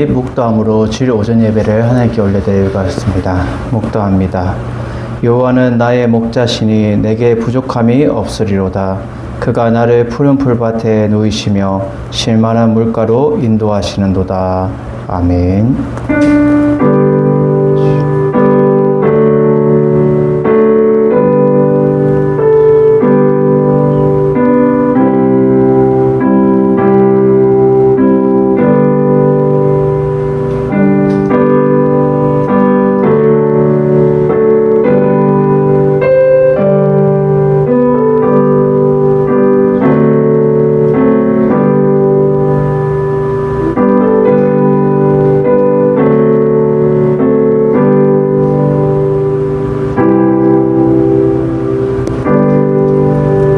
묵도함으로 주일 오전 예배를 하나님께 올려드리고 있습니다. 묵도합니다. 여호와는 나의 목자시니 내게 부족함이 없으리로다. 그가 나를 푸른 풀밭에 누이시며 쉴만한 물가로 인도하시는도다. 아멘.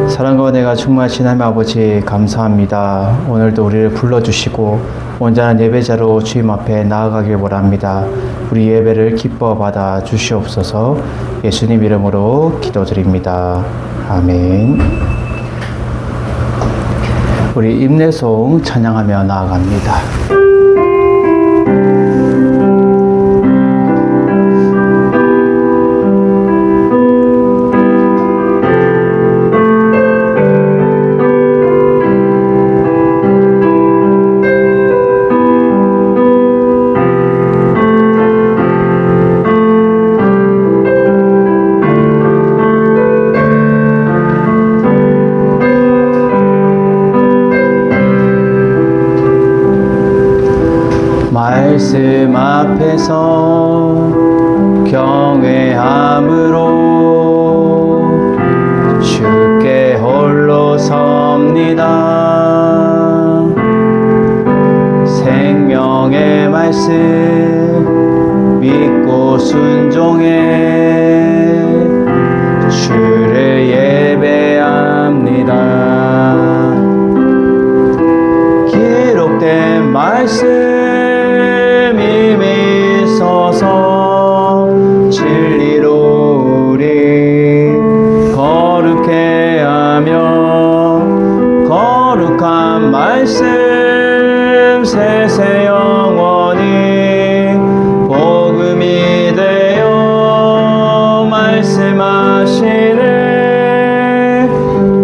사랑과 은혜가 충만하신 하나님 아버지 감사합니다. 오늘도 우리를 불러주시고 온전한 예배자로 주님 앞에 나아가길 원합니다. 우리 예배를 기뻐 받아 주시옵소서. 예수님 이름으로 기도드립니다. 아멘. 우리 임내송 찬양하며 나아갑니다. 말씀 앞에서 경외함으로 주께 홀로 섭니다. 생명의 말씀 믿고 순종해 주를 예배합니다. 기록된 말씀 진리로 우리 거룩해 하며 거룩한 말씀 세세 영원히 복음이 되어 말씀하시네.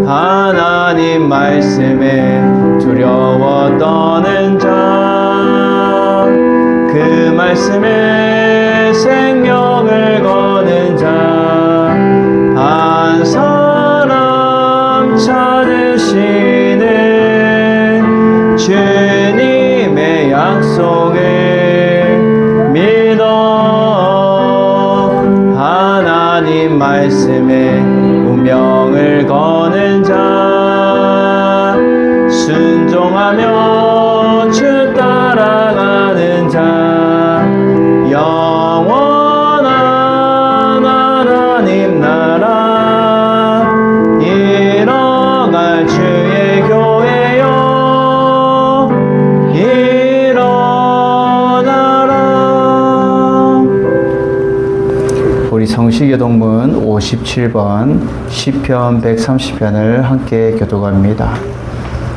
하나님 말씀에 두려워 떠는 자 그 말씀에 생명을 거는 자 한 사람 찾으시는 주님의 약속을 믿어 하나님 말씀에 운명을 거는 자 순종하며 주 따라가는 자 영원한 하나님 나라 일어날 주의 교회여 일어나라. 우리 성시교동문 57번 시편 130편을 함께 교독합니다.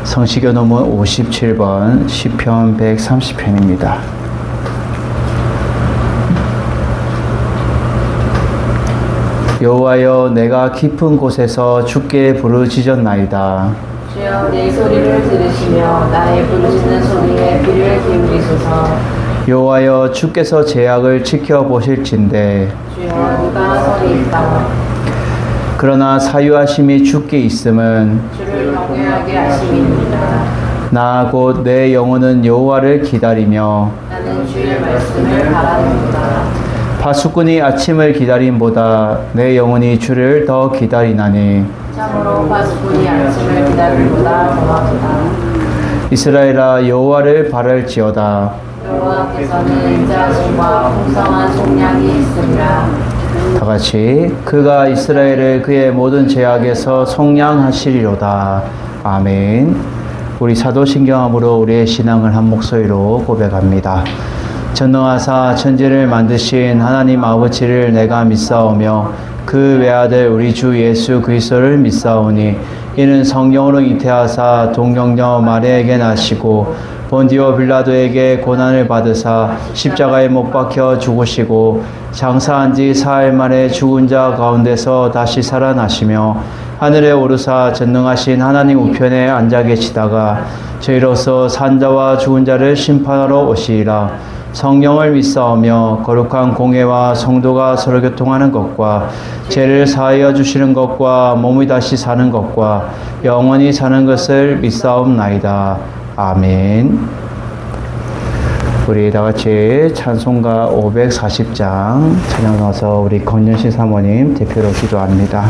성시교동문 57번 시편 130편입니다. 여호와여 내가 깊은 곳에서 주께 부르짖었나이다. 주여 내 소리를 들으시며 나의 부르짖는 소리에 귀를 기울이소서. 여호와여 주께서 제약을 지켜보실진대. 주여 누가 서리이까. 그러나 사유하심이 주께 있음은 주를 경외하게 하심입니다. 나 곧 내 영혼은 여호와를 기다리며 나는 주의 말씀을 바라는구나. 파수꾼이 아침을 기다림보다 내 영혼이 주를 더 기다리나니 참으로 파수꾼이 아침을 기다림보다 더하도다. 이스라엘아 여호와를 바랄지어다. 여호와께서는 인자하심과 풍성한 속량이 있으리라. 다 같이 그가 이스라엘을 그의 모든 죄악에서 속량하시리로다. 아멘. 우리 사도신경함으로 우리의 신앙을 한 목소리로 고백합니다. 전능하사 천지를 만드신 하나님 아버지를 내가 믿사오며 그 외아들 우리 주 예수 그리스도를 믿사오니 이는 성령으로 잉태하사 동정녀 마리아에게 나시고 본디오 빌라도에게 고난을 받으사 십자가에 못 박혀 죽으시고 장사한 지 사흘 만에 죽은 자 가운데서 다시 살아나시며 하늘에 오르사 전능하신 하나님 우편에 앉아 계시다가 저희로서 산자와 죽은 자를 심판하러 오시리라. 성령을 믿사오며 거룩한 공회와 성도가 서로 교통하는 것과 죄를 사하여 주시는 것과 몸이 다시 사는 것과 영원히 사는 것을 믿사옵나이다. 아멘. 우리 다 같이 찬송가 540장 찬양 나와서 우리 권연신 사모님 대표로 기도합니다.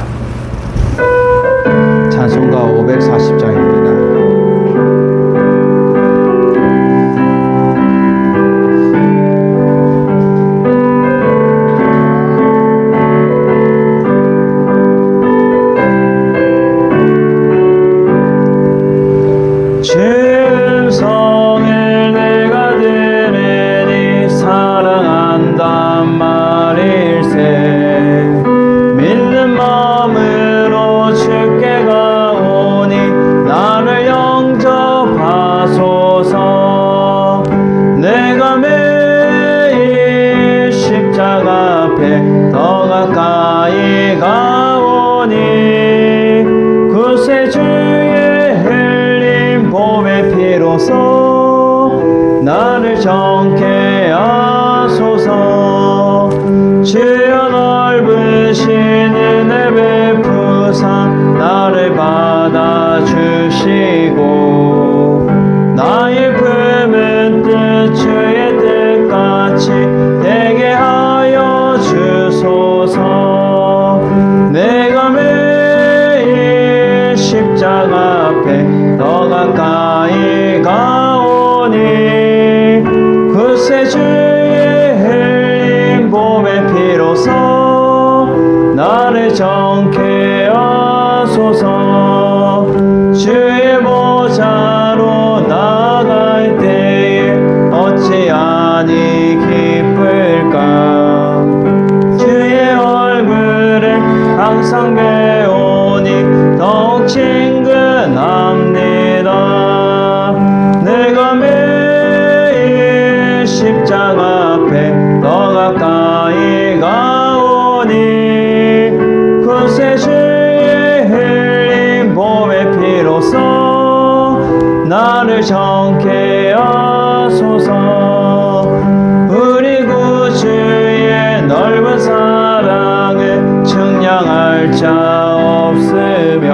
찬송가 540장입니다. 나를 정케 하소서. 주여 넓으신 은혜 베푸사 나를 받아주시고 나의 품은 뜻 주의 뜻같이 되게 하여 주소서. 내가 매일 십자가 앞에 더 가까이 가오니 그새 주의 흘린 봄의 피로써 나를 정케 하소서. 주의 보좌로 나갈 때에 어찌하니 기쁠까. 주의 얼굴을 항상 배우니 더욱 친근합니다. 내가 매일 십자가 앞에 더 가까이 가오니 그새 주의 흘린 봄의 피로써 나를 정케 하소서. 우리 구주의 넓은 사랑을 측량할 자 없으며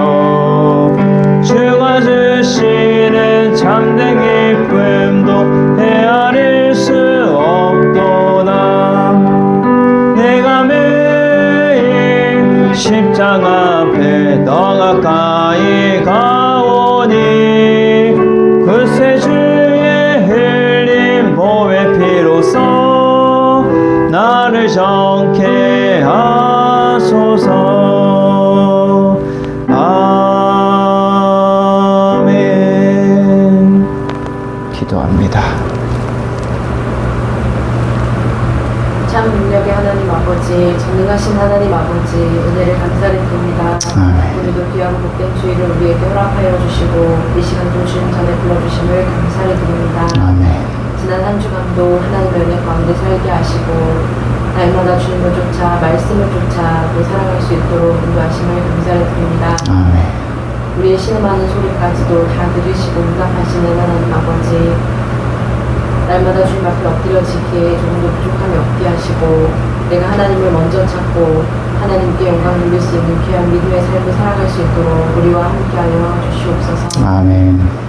주가 주시는 참된 기쁨도 헤아릴 수 없도다. 내가 매일 십자가 앞에 더 가까이 가오니 그새 주의 흘린 봄의 피로써 나를 정케 하소서. 아멘. 기도합니다. 참 능력의 하나님 아버지, 전능하신 하나님 아버지, 은혜를 감사를 드립니다. 아멘. 오늘도 귀하고 복된 주일을 우리에게 허락하여 주시고 이 시간도 주님 전에 불러주심을 감사를 드립니다. 아멘. 지난 한 주간도 하나님의 은혜 가운데 살게 하시고 날마다 주님을 쫓아 말씀을 쫓아 또 살아갈 수 있도록 인도하심을 감사를 드립니다. 아멘. 우리의 신음하는 소리까지도 다 들으시고 응답하시는 하나님 아버지, 날마다 주님 앞에 엎드려지기에 조금도 부족함이 없게 하시고 내가 하나님을 먼저 찾고 하나님께 영광 돌릴 수 있는 귀한 믿음의 삶을 살아갈 수 있도록 우리와 함께하여 주시옵소서. 아멘.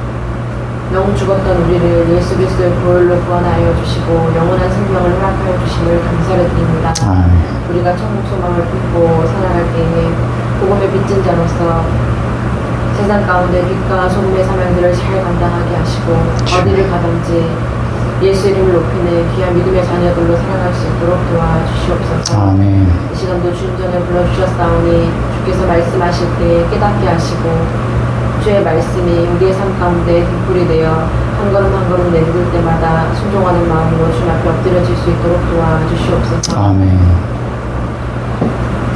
영웅 죽었던 우리를 예수 그리스도의 보혈로 구원하여 주시고 영원한 생명을 허락하여 주심을 감사를 드립니다. 아멘. 우리가 천국 소망을 품고 살아갈 때에 복음의 빚진 자로서 세상 가운데 빛과 소금의 사명들을 잘 감당하게 하시고 어디를 가든지 예수 이름을 높이는 귀한 믿음의 자녀들로 살아갈 수 있도록 도와주시옵소서. 아멘. 이 시간도 주님 전에 불러주셨사오니 주께서 말씀하실 때 깨닫게 하시고 주의 말씀이 우리의 삶 가운데 등불이 되어 한 걸음 한 걸음 내딛을 때마다 순종하는 마음으로 주님 앞에 엎드려질 수 있도록 도와주시옵소서. 아멘.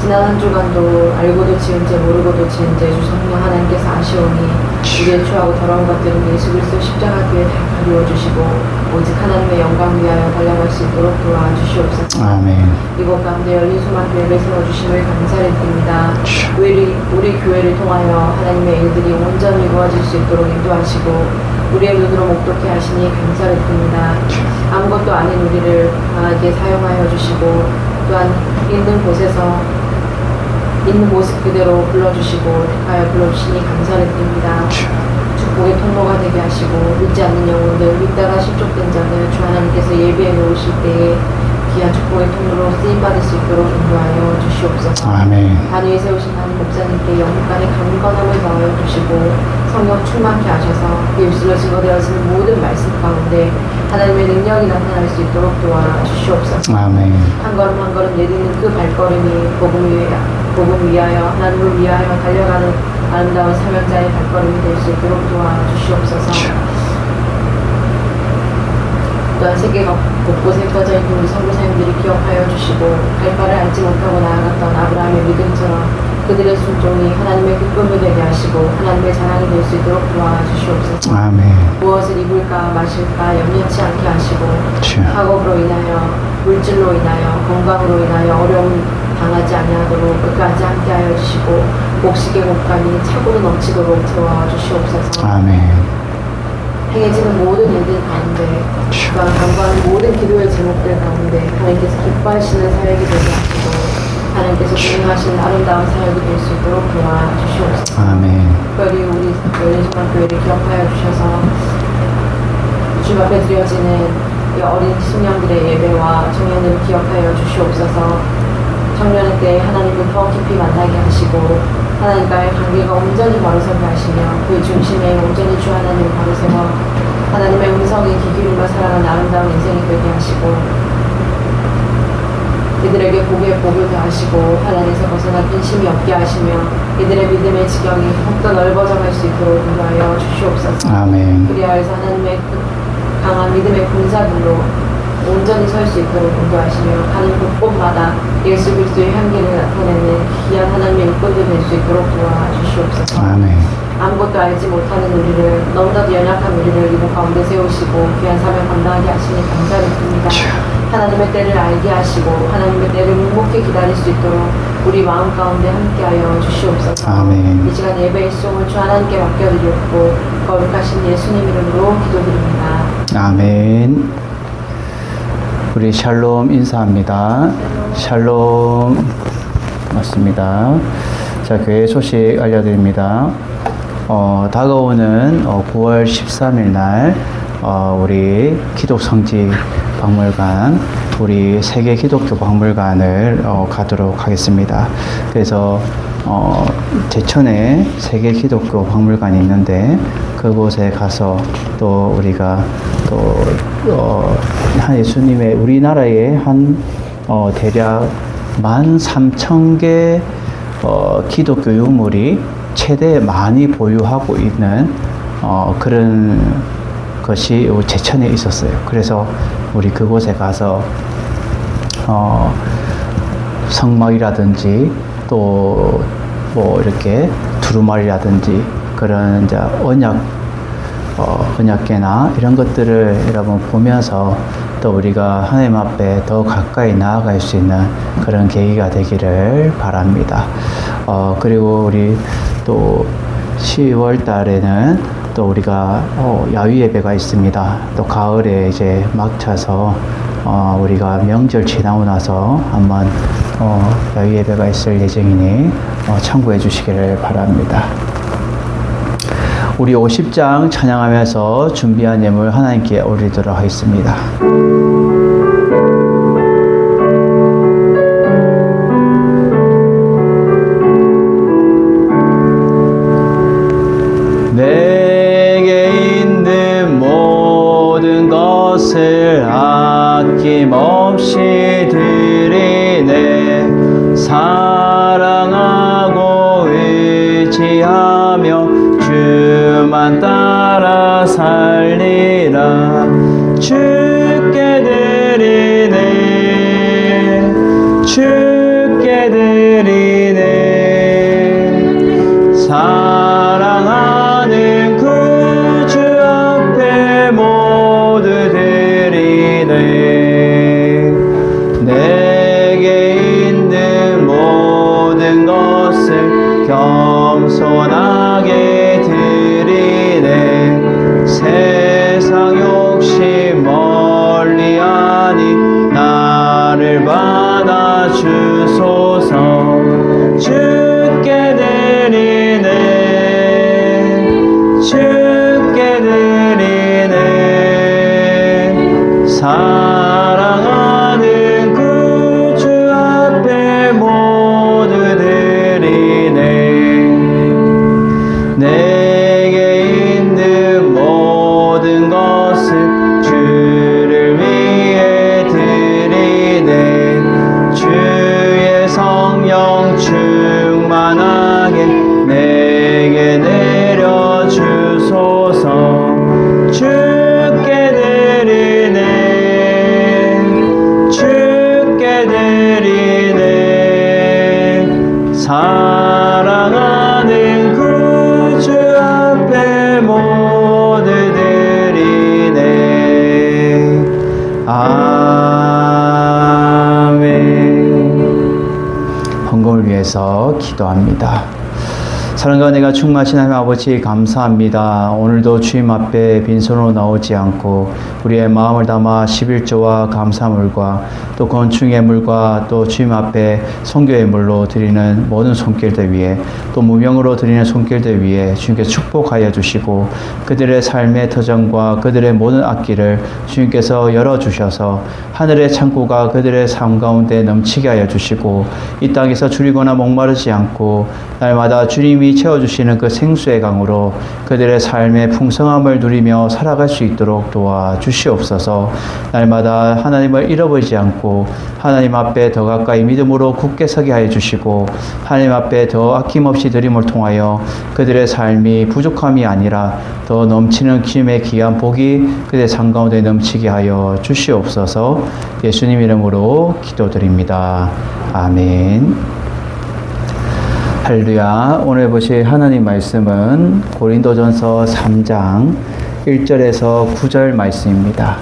지난 한 주간도 알고도 지은 죄 모르고도 지은 죄 주 성령 하나님께서 아시오니 우리의 추하고 더러운 것들은 예수 그리스도 십자가 뒤에 다 가리워 주시고 오직 하나님의 영광 위하여 달려갈 수 있도록 도와주시옵소서. 아멘. 이곳 가운데 열린 수만 교회를 세워주심을 감사를 드립니다. 우리 교회를 통하여 하나님의 일들이 온전히 이루어질 수 있도록 인도하시고 우리의 눈으로 목독해 하시니 감사를 드립니다. 아무것도 아닌 우리를 강하게 사용하여 주시고 또한 있는 곳에서 있는 모습 그대로 불러주시고 택하여 불러주시니 감사를 드립니다. 축복의 통로가 되게 하시고 믿지 않는 영혼들 믿다가 실족된 자들 주 하나님께서 예비해 놓으실 때에 귀한 축복의 통로로 쓰임받을 수 있도록 인도하여 주시옵소서. 아멘. 단 위에 세우신 하나님 목사님께 영육간에 강건함을 더하여 주시고 성령 충만케 하셔서 입술로 증거되어지는 모든 말씀 가운데 하나님의 능력이 나타날 수 있도록 도와주시옵소서. 아멘. 한 걸음 한 걸음 내딛는 그 발걸음이 복음 위하여 하나님을 위하여 달려가는 아름다운 사명자의 발걸음이 될 수 있도록 도와주시옵소서. 또한 세계 곳곳에 퍼져 있는 우리 선교사님들이 기억하여 주시고 갈 바를 알지 못하고 나아갔던 아브라함의 믿음처럼 그들의 순종이 하나님의 기쁨이 되게 하시고 하나님의 자랑이 될 수 있도록 도와주시옵소서. 아멘. 무엇을 입을까 마실까 염려치 않게 하시고 주. 학업으로 인하여 물질로 인하여 건강으로 인하여 어려움 당하지 아니하도록 끝까지 함께하여 주시고 곡식의 곡간이 차고로 넘치도록 채워주시옵소서. 아멘. 행해지는 모든 일들 가운데 또한 간구하는 모든 기도의 제목들 가운데 하나님께서 기뻐하시는 사역이 되게 하시고 하나님께서 기능하시는 아름다운 사역이 될 수 있도록 도와주시옵소서. 아멘. 특별히 우리 열린소망교회를 기억하여 주셔서 주님 앞에 드려지는 이 어린 심령들의 예배와 청년들을 기억하여 주시옵소서. 청년의 때에 하나님을 더 깊이 만나게 하시고 하나님과의 관계가 온전히 바로서게 하시며 그 중심에 온전히 주 하나님을 바로세워 하나님의 음성이 귀기울여 살아가는 아름다운 인생이 되게 하시고 이들에게 복에 복을 더하시고 하나님에서 벗어나 근심이 없게 하시며 이들의 믿음의 지경이 더욱더 넓어져 갈 수 있도록 인도하여 주시옵소서. 아멘. 그리하여서 하나님의 강한 믿음의 군사들로 온전히 설 수 있도록 인도하시며 가는 곳곳마다 예수 그리스도의 향기를 나타내는 귀한 하나님의 일꾼들 될 수 있도록 도와주시옵소서. 아멘. 아무것도 알지 못하는 우리를 너무나도 연약한 우리를 이곳 가운데 세우시고 귀한 사명 감당하게 하시니 감사를 드립니다. 하나님의 때를 알게 하시고 하나님의 때를 묵묵히 기다릴 수 있도록 우리 마음 가운데 함께하여 주시옵소서. 아멘. 이 시간 예배의 수종을 주 하나님께 맡겨드렸고 거룩하신 예수님 이름으로 기도드립니다. 아멘. 우리 샬롬 인사합니다. 샬롬. 맞습니다. 자, 교회 소식 알려드립니다. 다가오는 9월 13일 날 우리 기독성지 박물관, 우리 세계 기독교 박물관을 가도록 하겠습니다. 그래서 제천에 세계 기독교 박물관이 있는데 그곳에 가서 또 우리가 한 예수님의 우리나라에 한 대략 13,000개 기독교 유물이 최대 많이 보유하고 있는 그런 것이 제천에 있었어요. 그래서 우리 그곳에 가서 성막이라든지 또 뭐 이렇게 두루마리라든지 그런 이제 언약궤나 이런 것들을 여러분 보면서 또 우리가 하나님 앞에 더 가까이 나아갈 수 있는 그런 계기가 되기를 바랍니다. 그리고 우리 또 10월 달에는 또 우리가 야외 예배가 있습니다. 또 가을에 이제 막 차서 우리가 명절 지나고 나서 한번 야외 예배가 있을 예정이니 참고해 주시기를 바랍니다. 우리 50장 찬양하면서 준비한 예물 하나님께 올리도록 하겠습니다. 내게 있는 모든 것을 아낌없이 드리네. 사랑하고 의지하며 주만 따라 살리라. 주께 드리네. 주께 드리네. 사랑하는 그 주 앞에 모두 드리네. 내게 있는 모든 것을 주를 위해 드리네. 주의 성령 충만하게 내게 내려주소서. 주께 드리네. 주께 드리네. 사랑하는 그 주 앞에 모두 드리네. 아멘. 헌금을 위해서 기도합니다. 사랑과 내가 충만하신 하나님 아버지 감사합니다. 오늘도 주님 앞에 빈손으로 나오지 않고 우리의 마음을 담아 11조와 감사물과 또 건충의 물과 또 주님 앞에 성교의 물로 드리는 모든 손길들 위에 또 무명으로 드리는 손길들 위에 주님께서 축복하여 주시고 그들의 삶의 터전과 그들의 모든 악기를 주님께서 열어주셔서 하늘의 창고가 그들의 삶 가운데 넘치게 하여 주시고 이 땅에서 줄이거나 목마르지 않고 날마다 주님이 채워주시는 그 생수의 강으로 그들의 삶의 풍성함을 누리며 살아갈 수 있도록 도와주시옵소서. 날마다 하나님을 잃어버리지 않고 하나님 앞에 더 가까이 믿음으로 굳게 서게 하여 주시고 하나님 앞에 더 아낌없이 드림을 통하여 그들의 삶이 부족함이 아니라 더 넘치는 기름의 귀한 복이 그들의 삶 가운데 넘치게 하여 주시옵소서. 예수님 이름으로 기도드립니다. 아멘. 할렐루야. 오늘 보실 하나님 말씀은 고린도전서 3장 1절에서 9절 말씀입니다.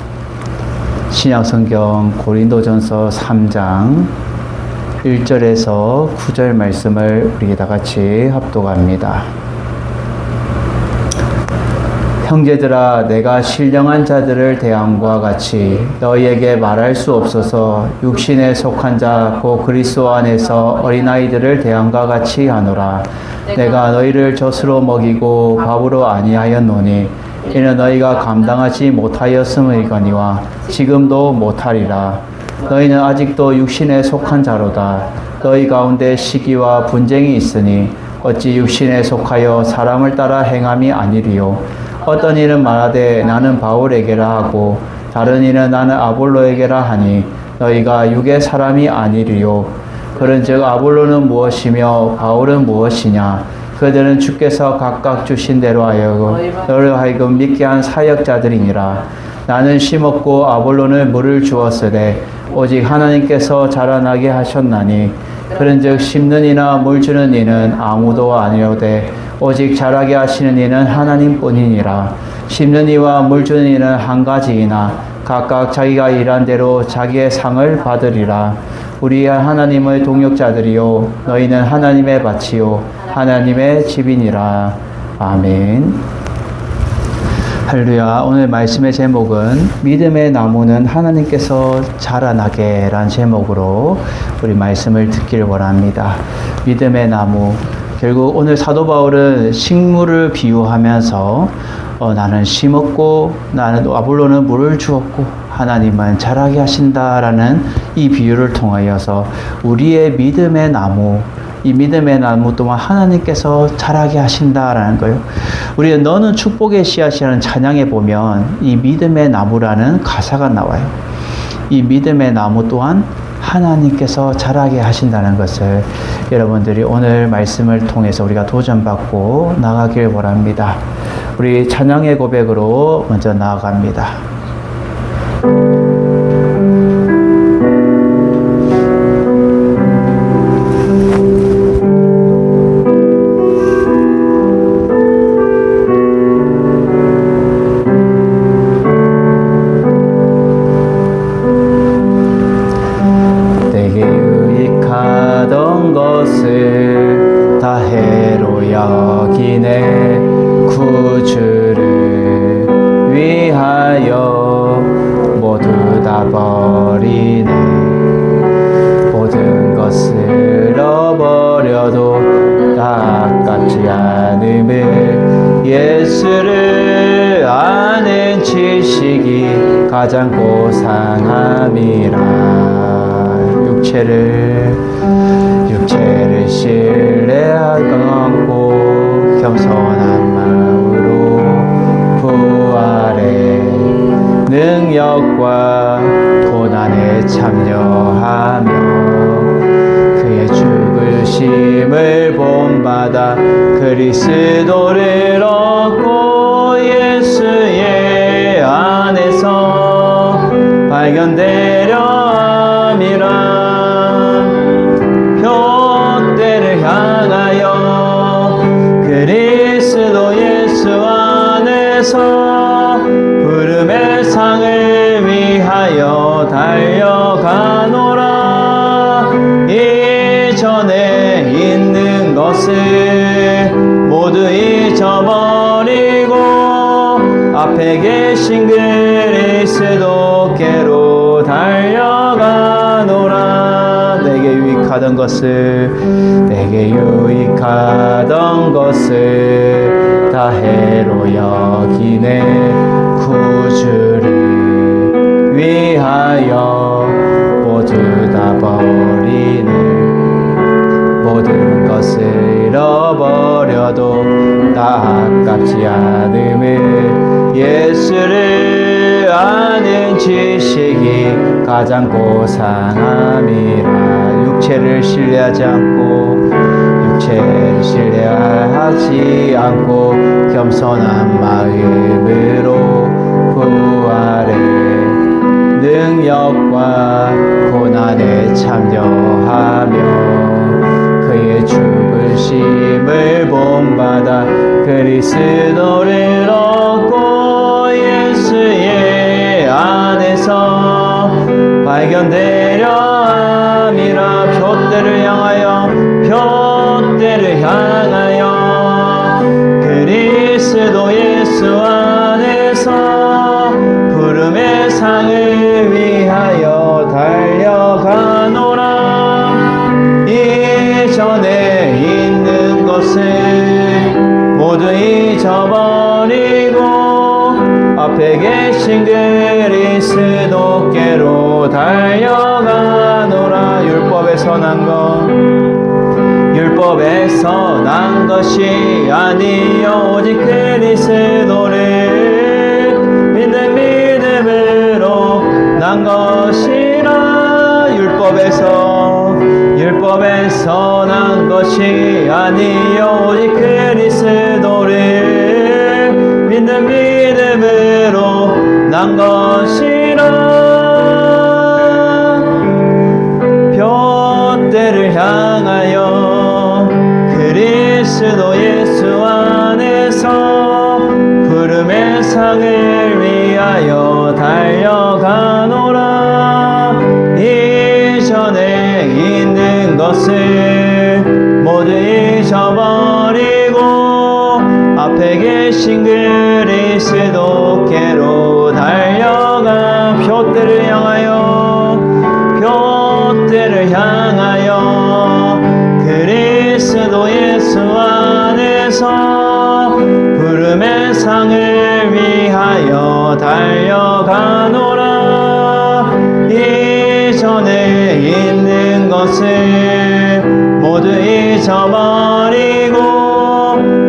신약성경 고린도전서 3장 1절에서 9절 말씀을 우리 다 같이 합독합니다. 형제들아, 내가 신령한 자들을 대함과 같이 너희에게 말할 수 없어서 육신에 속한 자 곧 그리스도 안에서 어린아이들을 대함과 같이 하노라. 내가 너희를 젖으로 먹이고 밥으로 아니하였노니 이는 너희가 감당하지 못하였음이거니와 지금도 못하리라. 너희는 아직도 육신에 속한 자로다. 너희 가운데 시기와 분쟁이 있으니 어찌 육신에 속하여 사람을 따라 행함이 아니리요. 어떤 이는 말하되 나는 바울에게라 하고 다른 이는 나는 아볼로에게라 하니 너희가 육의 사람이 아니리요. 그런즉 아볼로는 무엇이며 바울은 무엇이냐? 그들은 주께서 각각 주신 대로 너를 하여금 믿게 한 사역자들이니라. 나는 심었고 아볼로는 물을 주었으되 오직 하나님께서 자라나게 하셨나니 그런즉 심는 이나 물 주는 이는 아무도 아니오되 오직 자라게 하시는 이는 하나님뿐이니라. 심는 이와 물 주는 이는 한 가지이나 각각 자기가 일한 대로 자기의 상을 받으리라. 우리 하나님의 동역자들이요 너희는 하나님의 밭이요 하나님의 집이니라. 아멘. 할렐루야. 오늘 말씀의 제목은 믿음의 나무는 하나님께서 자라나게 라는 제목으로 우리 말씀을 듣기를 원합니다. 믿음의 나무. 결국 오늘 사도 바울은 식물을 비유하면서 나는 심었고 나는 아볼로는 물을 주었고 하나님은 자라게 하신다라는 이 비유를 통하여서 우리의 믿음의 나무, 이 믿음의 나무 또한 하나님께서 자라게 하신다라는 거예요. 우리는 너는 축복의 씨앗이라는 찬양에 보면 이 믿음의 나무라는 가사가 나와요. 이 믿음의 나무 또한 하나님께서 자라게 하신다는 것을 여러분들이 오늘 말씀을 통해서 우리가 도전받고 나가길 원합니다. 우리 찬양의 고백으로 먼저 나아갑니다. 다 해로 여기네 구주를 위하여 모두 다 버리네. 모든 것을 잃어버려도 다 아깝지 않음을 예수를 아는 지식이 가장 고상한 육체를 신뢰하고 겸손한 마음으로 부활의 능력과 고난에 참여하며 그의 죽으심을 본받아 그리스도를 얻고 예수의 안에서 발견되려 함이라. 표대를 향하여 그리스도 예수 안에서 부름의 상을 위하여 달려가노라. 이전에 있는 것을 모두 잊어버리고 앞에 계신 그리스도께로 달려가노라. 내게 유익하던 것을 다 해로 여기네. 구주를 위하여 모두 다 버리네. 모든 것을 잃어버려도 다 아깝지 않음을 예수를 아는 지식이 가장 고상함이라. 육체를 신뢰하지 않고 겸손한 마음으로 부활의 능력과 고난에 참여하며 그의 죽으심을 본받아 그리스도를 얻고 예수의 안에서 발견되려 함이라. 표대를 향하여 그리스도 예수 안에서 부름의 상을 위하여 달려가노라. 이전에 있는 것을 모두 잊어버리고 앞에 계신 그리스도께로 달려가노라. 율법에서 난 것이 아니요 오직 그리스도를 믿는 믿음으로 난 것이라. 율법에서 난 것이 아니요 오직 그리스도를 믿는 믿음으로 난 것이라. 표대를 향하여 그리스도 예수 안에서 부름의 상을 위하여 달려가노라. 이전에 있는 것을 모두 잊어버리고 앞에 계신 그리스도께로 달려가. 표대를 향하여 그리스도 예수 안에서 부름의 상을 위하여 달려가노라. 이전에 있는 것을 모두 잊어버리고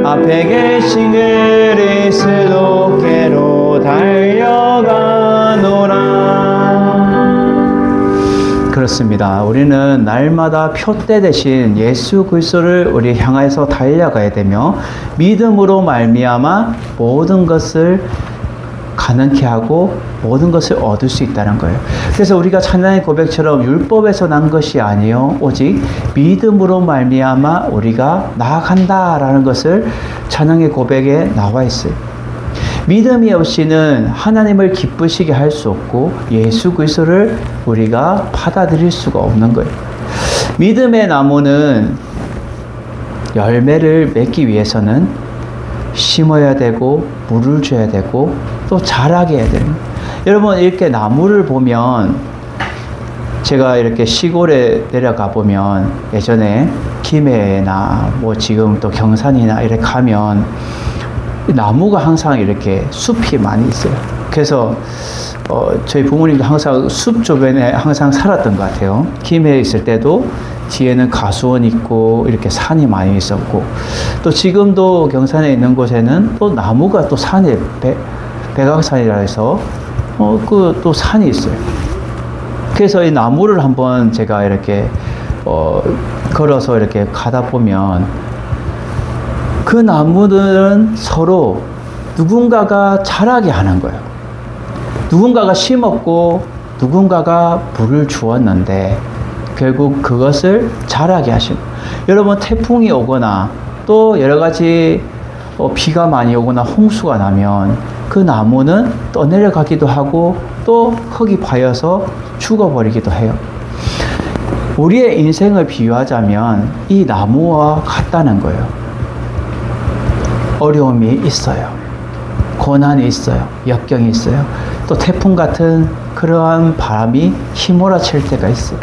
앞에 계신 그리스도께로 달려가노라. 그렇습니다. 우리는 날마다 표대 대신 예수 그리스도를 우리 향해서 달려가야 되며 믿음으로 말미암아 모든 것을 가능케 하고 모든 것을 얻을 수 있다는 거예요. 그래서 우리가 찬양의 고백처럼 율법에서 난 것이 아니요 오직 믿음으로 말미암아 우리가 나아간다라는 것을 찬양의 고백에 나와 있어요. 믿음이 없이는 하나님을 기쁘시게 할 수 없고 예수 그리스도를 우리가 받아들일 수가 없는 거예요. 믿음의 나무는 열매를 맺기 위해서는 심어야 되고 물을 줘야 되고 또 자라게 해야 돼요. 여러분 이렇게 나무를 보면 제가 이렇게 시골에 내려가 보면 예전에 김해나 뭐 지금 또 경산이나 이렇게 가면 나무가 항상 이렇게 숲이 많이 있어요. 그래서 저희 부모님도 항상 숲 주변에 항상 살았던 것 같아요. 김해에 있을 때도 뒤에는 가수원 있고 이렇게 산이 많이 있었고, 또 지금도 경산에 있는 곳에는 또 나무가 또 산에 백악산이라 해서 그 또 산이 있어요. 그래서 이 나무를 한번 제가 이렇게 걸어서 이렇게 가다 보면 그 나무들은 서로 누군가가 자라게 하는 거예요. 누군가가 심었고 누군가가 물을 주었는데 결국 그것을 자라게 하신. 여러분, 태풍이 오거나 또 여러 가지 비가 많이 오거나 홍수가 나면 그 나무는 떠내려가기도 하고 또 흙이 파여서 죽어버리기도 해요. 우리의 인생을 비유하자면 이 나무와 같다는 거예요. 어려움이 있어요. 고난이 있어요. 역경이 있어요. 또 태풍 같은 그러한 바람이 휘몰아칠 때가 있어요.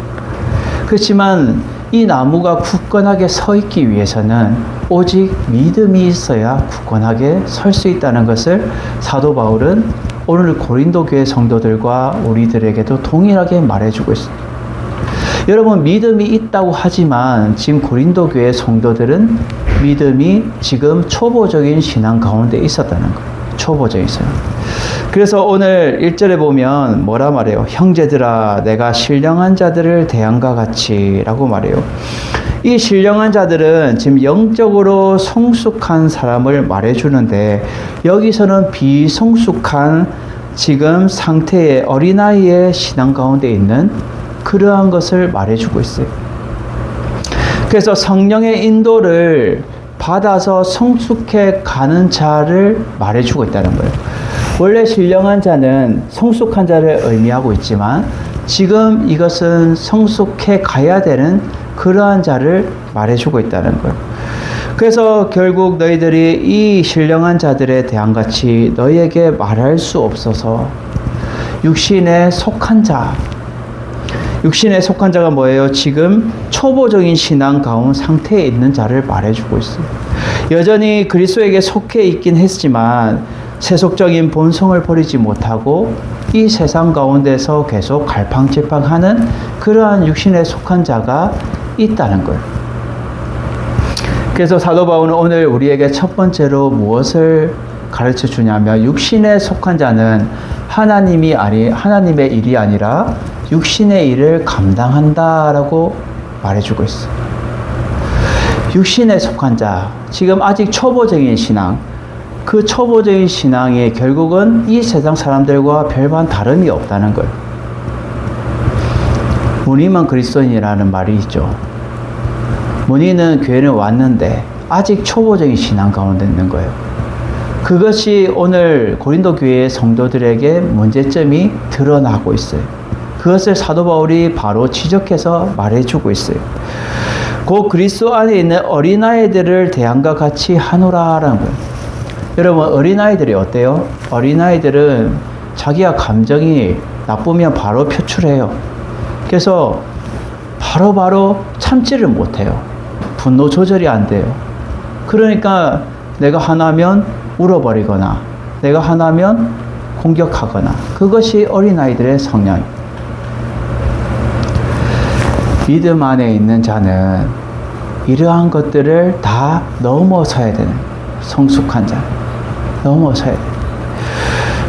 그렇지만 이 나무가 굳건하게 서 있기 위해서는 오직 믿음이 있어야 굳건하게 설 수 있다는 것을 사도 바울은 오늘 고린도 교회 성도들과 우리들에게도 동일하게 말해주고 있습니다. 여러분, 믿음이 있다고 하지만 지금 고린도 교회 성도들은 믿음이 지금 초보적인 신앙 가운데 있었다는 거예요. 초보적인 신앙. 그래서 오늘 1절에 보면 뭐라 말해요? 형제들아, 내가 신령한 자들을 대함과 같이 라고 말해요. 이 신령한 자들은 지금 영적으로 성숙한 사람을 말해주는데, 여기서는 비성숙한 지금 상태의 어린아이의 신앙 가운데 있는 그러한 것을 말해주고 있어요. 그래서 성령의 인도를 받아서 성숙해 가는 자를 말해주고 있다는 거예요. 원래 신령한 자는 성숙한 자를 의미하고 있지만 지금 이것은 성숙해 가야 되는 그러한 자를 말해주고 있다는 거예요. 그래서 결국 너희들이 이 신령한 자들에 대한 같이 너희에게 말할 수 없어서 육신에 속한 자, 육신에 속한 자가 뭐예요? 지금 초보적인 신앙 가운 상태에 있는 자를 말해주고 있어요. 여전히 그리스도에게 속해 있긴 했지만 세속적인 본성을 버리지 못하고 이 세상 가운데서 계속 갈팡질팡하는 그러한 육신에 속한 자가 있다는 거예요. 그래서 사도 바울은 오늘 우리에게 첫 번째로 무엇을 가르쳐 주냐면, 육신에 속한 자는 하나님의 일이 아니라 육신의 일을 감당한다라고 말해주고 있어요. 육신에 속한 자, 지금 아직 초보적인 신앙, 그 초보적인 신앙이 결국은 이 세상 사람들과 별반 다름이 없다는 거예요. 무늬만 그리스도인이라는 말이 있죠. 무늬는 교회는 왔는데 아직 초보적인 신앙 가운데 있는 거예요. 그것이 오늘 고린도 교회의 성도들에게 문제점이 드러나고 있어요. 그것을 사도 바울이 바로 지적해서 말해주고 있어요. 그 그리스도 안에 있는 어린아이들을 대함과 같이 하노라라는 거예요. 여러분, 어린아이들이 어때요? 어린아이들은 자기가 감정이 나쁘면 바로 표출해요. 그래서 바로 참지를 못해요. 분노 조절이 안 돼요. 그러니까 내가 화나면 울어버리거나 내가 화나면 공격하거나, 그것이 어린아이들의 성향입니다. 믿음 안에 있는 자는 이러한 것들을 다 넘어서야 되는, 성숙한 자 넘어서야 돼요.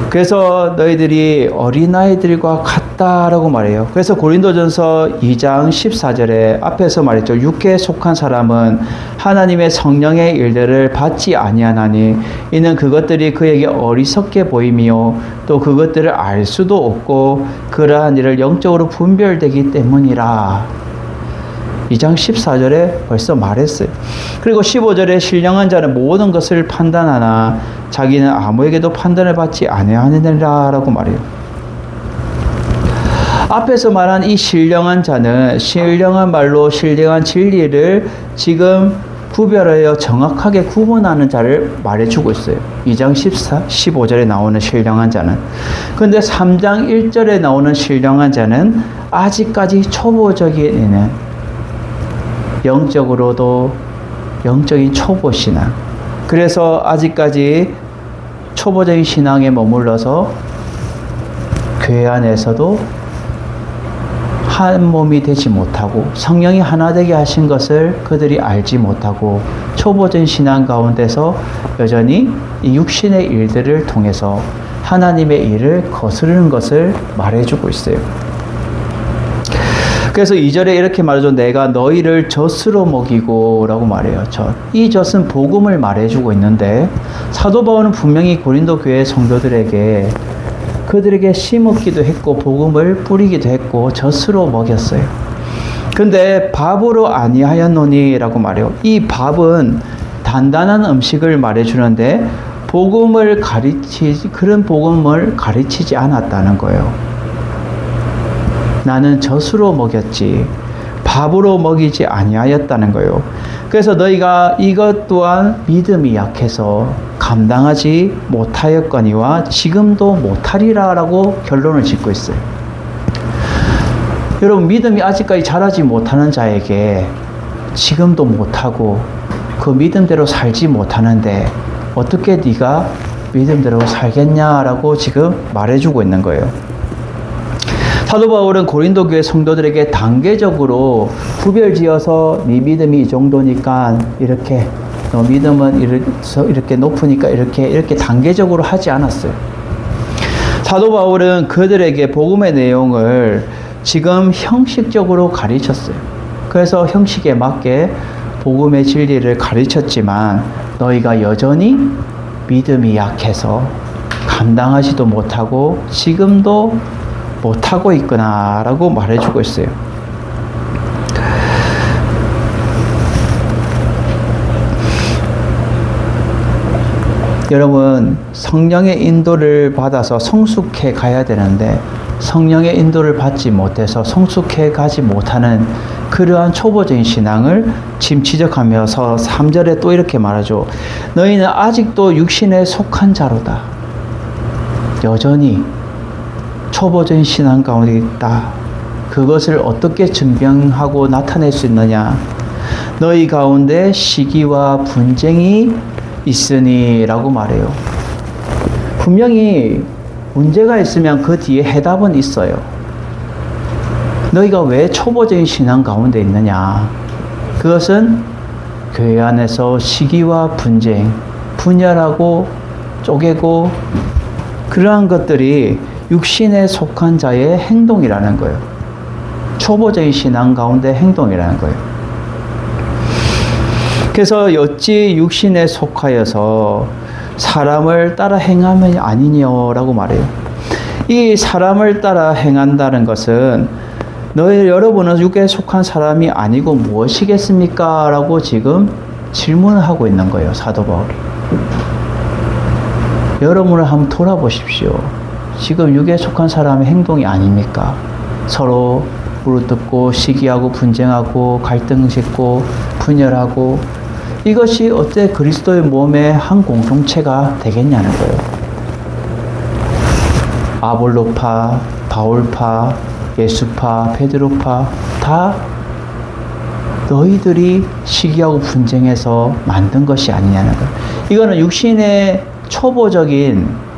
그래서 너희들이 어린아이들과 같다라고 말해요. 그래서 고린도전서 2장 14절에 앞에서 말했죠. 육계에 속한 사람은 하나님의 성령의 일들을 받지 아니하나니 이는 그것들이 그에게 어리석게 보이며 또 그것들을 알 수도 없고 그러한 일을 영적으로 분별되기 때문이라. 2장 14절에 벌써 말했어요. 그리고 15절에 신령한 자는 모든 것을 판단하나 자기는 아무에게도 판단을 받지 아니하느니라 라고 말해요. 앞에서 말한 이 신령한 자는 신령한 말로 신령한 진리를 지금 구별하여 정확하게 구분하는 자를 말해주고 있어요. 2장 15절에 나오는 신령한 자는. 그런데 3장 1절에 나오는 신령한 자는 아직까지 초보적인 영적으로도 영적인 초보 신앙. 그래서 아직까지 초보적인 신앙에 머물러서 교회 안에서도 한 몸이 되지 못하고 성령이 하나 되게 하신 것을 그들이 알지 못하고 초보적인 신앙 가운데서 여전히 이 육신의 일들을 통해서 하나님의 일을 거스르는 것을 말해주고 있어요. 그래서 2절에 이렇게 말하죠. 내가 너희를 젖으로 먹이고 라고 말해요. 이 젖은 복음을 말해주고 있는데 사도 바울은 분명히 고린도 교회 성도들에게 그들에게 심었기도 했고 복음을 뿌리기도 했고 젖으로 먹였어요. 근데 밥으로 아니하였노니 라고 말해요. 이 밥은 단단한 음식을 말해주는데 그런 복음을 가르치지 않았다는 거예요. 나는 젖으로 먹였지 밥으로 먹이지 아니하였다는 거예요. 그래서 너희가 이것 또한 믿음이 약해서 감당하지 못하였거니와 지금도 못하리라 라고 결론을 짓고 있어요. 여러분, 믿음이 아직까지 자라지 못하는 자에게 지금도 못하고 그 믿음대로 살지 못하는데 어떻게 네가 믿음대로 살겠냐라고 지금 말해주고 있는 거예요. 사도 바울은 고린도 교회 성도들에게 단계적으로 구별지어서 네 믿음이 이 정도니까 이렇게, 너 믿음은 이렇게 높으니까 이렇게 단계적으로 하지 않았어요. 사도 바울은 그들에게 복음의 내용을 지금 형식적으로 가르쳤어요. 그래서 형식에 맞게 복음의 진리를 가르쳤지만 너희가 여전히 믿음이 약해서 감당하지도 못하고 지금도 못하고 있구나 라고 말해주고 있어요. 여러분, 성령의 인도를 받아서 성숙해 가야 되는데 성령의 인도를 받지 못해서 성숙해 가지 못하는 그러한 초보적인 신앙을 지금 지적하면서 3절에 또 이렇게 말하죠. 너희는 아직도 육신에 속한 자로다. 여전히 초보적인 신앙 가운데 있다. 그것을 어떻게 증명하고 나타낼 수 있느냐? 너희 가운데 시기와 분쟁이 있으니 라고 말해요. 분명히 문제가 있으면 그 뒤에 해답은 있어요. 너희가 왜 초보적인 신앙 가운데 있느냐? 그것은 교회 안에서 시기와 분쟁, 분열하고 쪼개고 그러한 것들이 육신에 속한 자의 행동이라는 거예요. 초보적인 신앙 가운데 행동이라는 거예요. 그래서 어찌 육신에 속하여서 사람을 따라 행하면 아니냐라고 말해요. 이 사람을 따라 행한다는 것은 여러분은 육에 속한 사람이 아니고 무엇이겠습니까? 라고 지금 질문하고 있는 거예요. 사도 바울이. 여러분을 한번 돌아보십시오. 지금 육에 속한 사람의 행동이 아닙니까? 서로 물어뜯고 시기하고 분쟁하고 갈등 짓고 분열하고 이것이 어때 그리스도의 몸의 한 공동체가 되겠냐는 거예요. 아볼로파, 바울파, 예수파, 베드로파 다 너희들이 시기하고 분쟁해서 만든 것이 아니냐는 거예요. 이거는 육신의 초보적인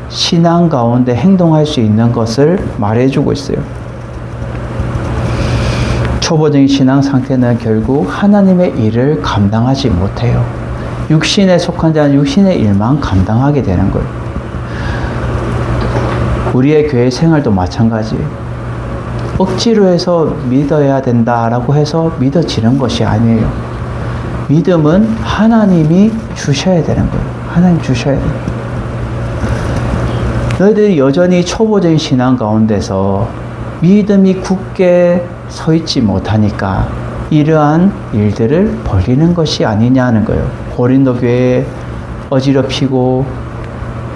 신앙 가운데 행동할 수 있는 것을 말해주고 있어요. 초보적인 신앙 상태는 결국 하나님의 일을 감당하지 못해요. 육신에 속한 자는 육신의 일만 감당하게 되는 거예요. 우리의 교회 생활도 마찬가지. 억지로 해서 믿어야 된다라고 해서 믿어지는 것이 아니에요. 믿음은 하나님이 주셔야 되는 거예요. 하나님 주셔야 돼요. 너희들이 여전히 초보적인 신앙 가운데서 믿음이 굳게 서 있지 못하니까 이러한 일들을 벌이는 것이 아니냐는 거예요. 고린도 교회에 어지럽히고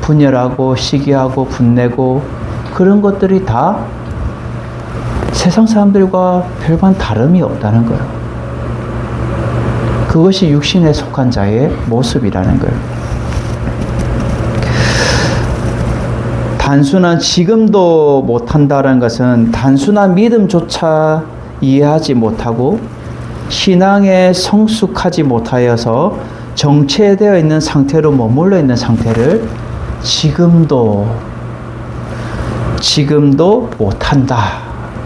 분열하고 시기하고 분내고 그런 것들이 다 세상 사람들과 별반 다름이 없다는 거예요. 그것이 육신에 속한 자의 모습이라는 거예요. 단순한 지금도 못한다는 것은 단순한 믿음조차 이해하지 못하고 신앙에 성숙하지 못하여서 정체되어 있는 상태로 머물러 있는 상태를 지금도 지금도 못한다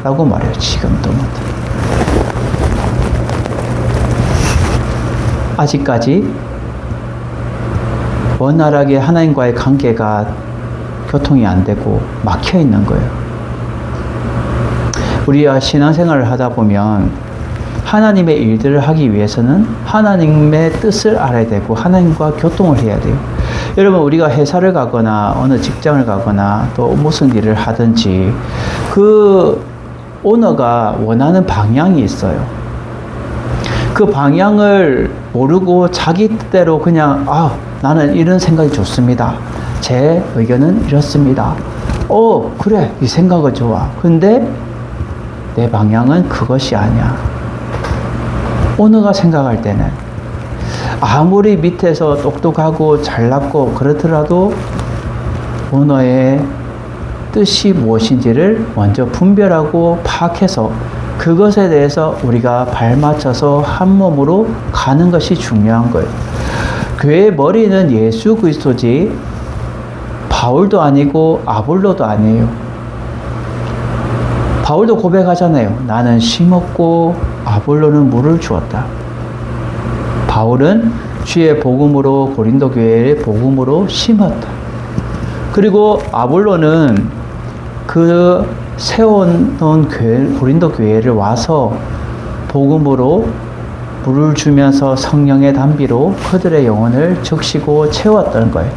라고 말해요. 지금도 못한다. 아직까지 원활하게 하나님과의 관계가 교통이 안 되고 막혀 있는 거예요. 우리가 신앙생활을 하다 보면 하나님의 일들을 하기 위해서는 하나님의 뜻을 알아야 되고 하나님과 교통을 해야 돼요. 여러분, 우리가 회사를 가거나 어느 직장을 가거나 또 무슨 일을 하든지 그 오너가 원하는 방향이 있어요. 그 방향을 모르고 자기 뜻대로 그냥 나는 이런 생각이 좋습니다. 제 의견은 이렇습니다. 그래, 이 생각은 좋아. 근데 내 방향은 그것이 아니야. 오너가 생각할 때는 아무리 밑에서 똑똑하고 잘났고 그렇더라도 오너의 뜻이 무엇인지를 먼저 분별하고 파악해서 그것에 대해서 우리가 발맞춰서 한 몸으로 가는 것이 중요한 거예요. 교회의 머리는 예수 그리스도지 바울도 아니고 아볼로도 아니에요. 바울도 고백하잖아요. 나는 심었고 아볼로는 물을 주었다. 바울은 주의 복음으로 고린도 교회의 복음으로 심었다. 그리고 아볼로는 그 세워놓은 교회, 고린도 교회를 와서 복음으로 물을 주면서 성령의 단비로 그들의 영혼을 적시고 채웠던 거예요.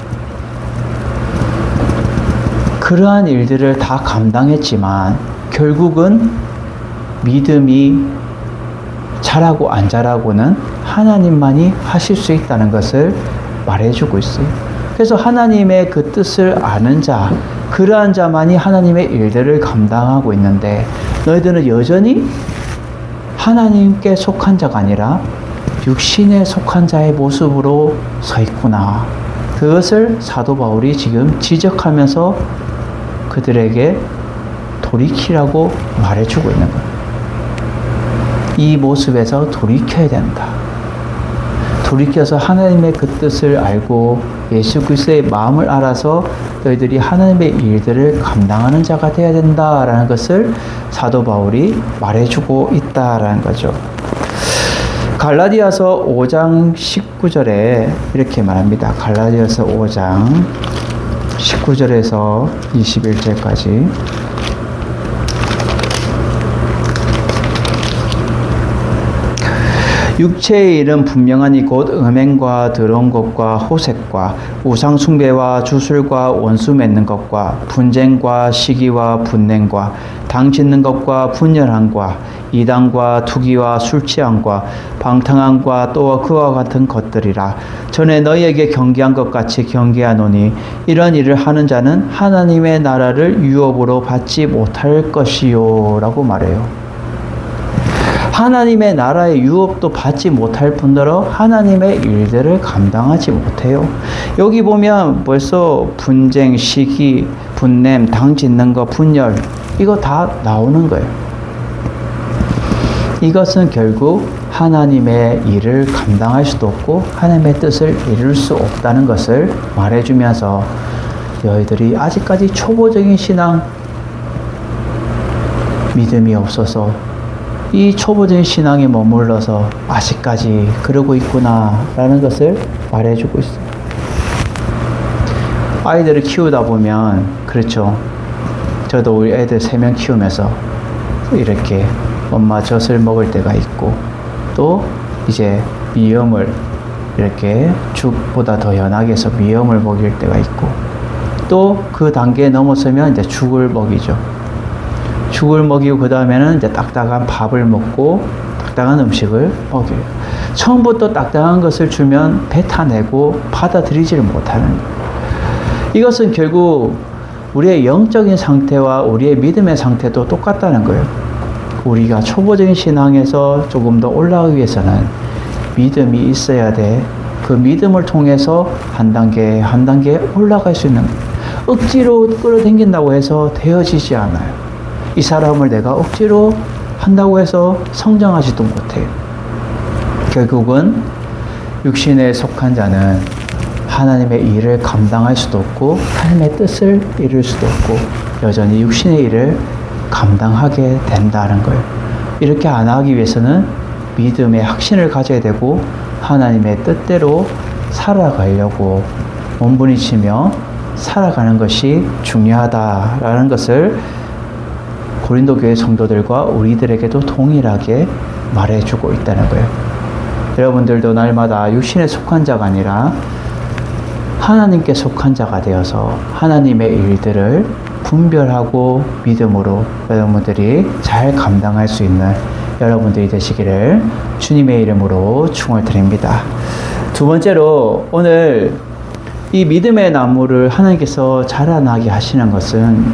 그러한 일들을 다 감당했지만 결국은 믿음이 잘하고 안 잘하고는 하나님만이 하실 수 있다는 것을 말해주고 있어요. 그래서 하나님의 그 뜻을 아는 자, 그러한 자만이 하나님의 일들을 감당하고 있는데 너희들은 여전히 하나님께 속한 자가 아니라 육신에 속한 자의 모습으로 서 있구나. 그것을 사도 바울이 지금 지적하면서 그들에게 돌이키라고 말해주고 있는 거예요. 이 모습에서 돌이켜야 된다. 돌이켜서 하나님의 그 뜻을 알고 예수 그리스도의 마음을 알아서 너희들이 하나님의 일들을 감당하는 자가 되어야 된다라는 것을 사도 바울이 말해주고 있다라는 거죠. 갈라디아서 5장 19절에 이렇게 말합니다. 갈라디아서 5장 19절에서 21절까지 육체의 일은 분명하니 곧 음행과 더러운 것과 호색과 우상 숭배와 주술과 원수 맺는 것과 분쟁과 시기와 분냉과 당 짓는 것과 분열함과 이단과 투기와 술 취함과 방탕함과 또 그와 같은 것들이라. 전에 너희에게 경계한 것 같이 경계하노니 이런 일을 하는 자는 하나님의 나라를 유업으로 받지 못할 것이요 라고 말해요. 하나님의 나라의 유업도 받지 못할 뿐더러 하나님의 일들을 감당하지 못해요. 여기 보면 벌써 분쟁, 시기, 분냄, 당 짓는 거, 분열, 이거 다 나오는 거예요. 이것은 결국 하나님의 일을 감당할 수도 없고 하나님의 뜻을 이룰 수 없다는 것을 말해주면서 너희들이 아직까지 초보적인 신앙, 믿음이 없어서 이 초보적인 신앙에 머물러서 아직까지 그러고 있구나 라는 것을 말해주고 있어요. 아이들을 키우다 보면 그렇죠. 저도 우리 애들 3명 키우면서 이렇게 엄마 젖을 먹을 때가 있고 또 이제 미염을 이렇게 죽보다 더 연하게 해서 미염을 먹일 때가 있고 또 그 단계에 넘어서면 이제 죽을 먹이죠. 죽을 먹이고 그 다음에는 이제 딱딱한 밥을 먹고 딱딱한 음식을 먹여요. 처음부터 딱딱한 것을 주면 뱉어내고 받아들이지를 못하는 거예요. 이것은 결국 우리의 영적인 상태와 우리의 믿음의 상태도 똑같다는 거예요. 우리가 초보적인 신앙에서 조금 더 올라가기 위해서는 믿음이 있어야 돼. 그 믿음을 통해서 한 단계 한 단계 올라갈 수 있는 거예요. 억지로 끌어당긴다고 해서 되어지지 않아요. 이 사람을 내가 억지로 한다고 해서 성장하지도 못해요. 결국은 육신에 속한 자는 하나님의 일을 감당할 수도 없고 하나님의 뜻을 이룰 수도 없고 여전히 육신의 일을 감당하게 된다는 거예요. 이렇게 안 하기 위해서는 믿음의 확신을 가져야 되고 하나님의 뜻대로 살아가려고 몸부림치며 살아가는 것이 중요하다라는 것을 고린도 교회 성도들과 우리들에게도 동일하게 말해주고 있다는 거예요. 여러분들도 날마다 육신에 속한 자가 아니라 하나님께 속한 자가 되어서 하나님의 일들을 분별하고 믿음으로 여러분들이 잘 감당할 수 있는 여러분들이 되시기를 주님의 이름으로 축원을 드립니다. 두 번째로 오늘 이 믿음의 나무를 하나님께서 자라나게 하시는 것은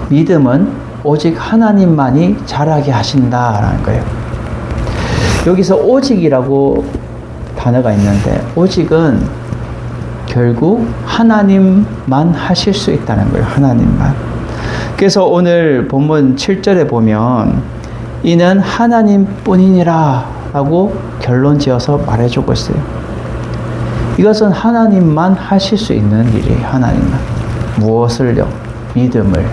믿음은 오직 하나님만이 자라게 하신다라는 거예요. 여기서 오직이라고 단어가 있는데 오직은 결국 하나님만 하실 수 있다는 거예요. 하나님만. 그래서 오늘 본문 7절에 보면 이는 하나님뿐이니라 라고 결론 지어서 말해주고 있어요. 이것은 하나님만 하실 수 있는 일이에요. 하나님만. 무엇을요? 믿음을.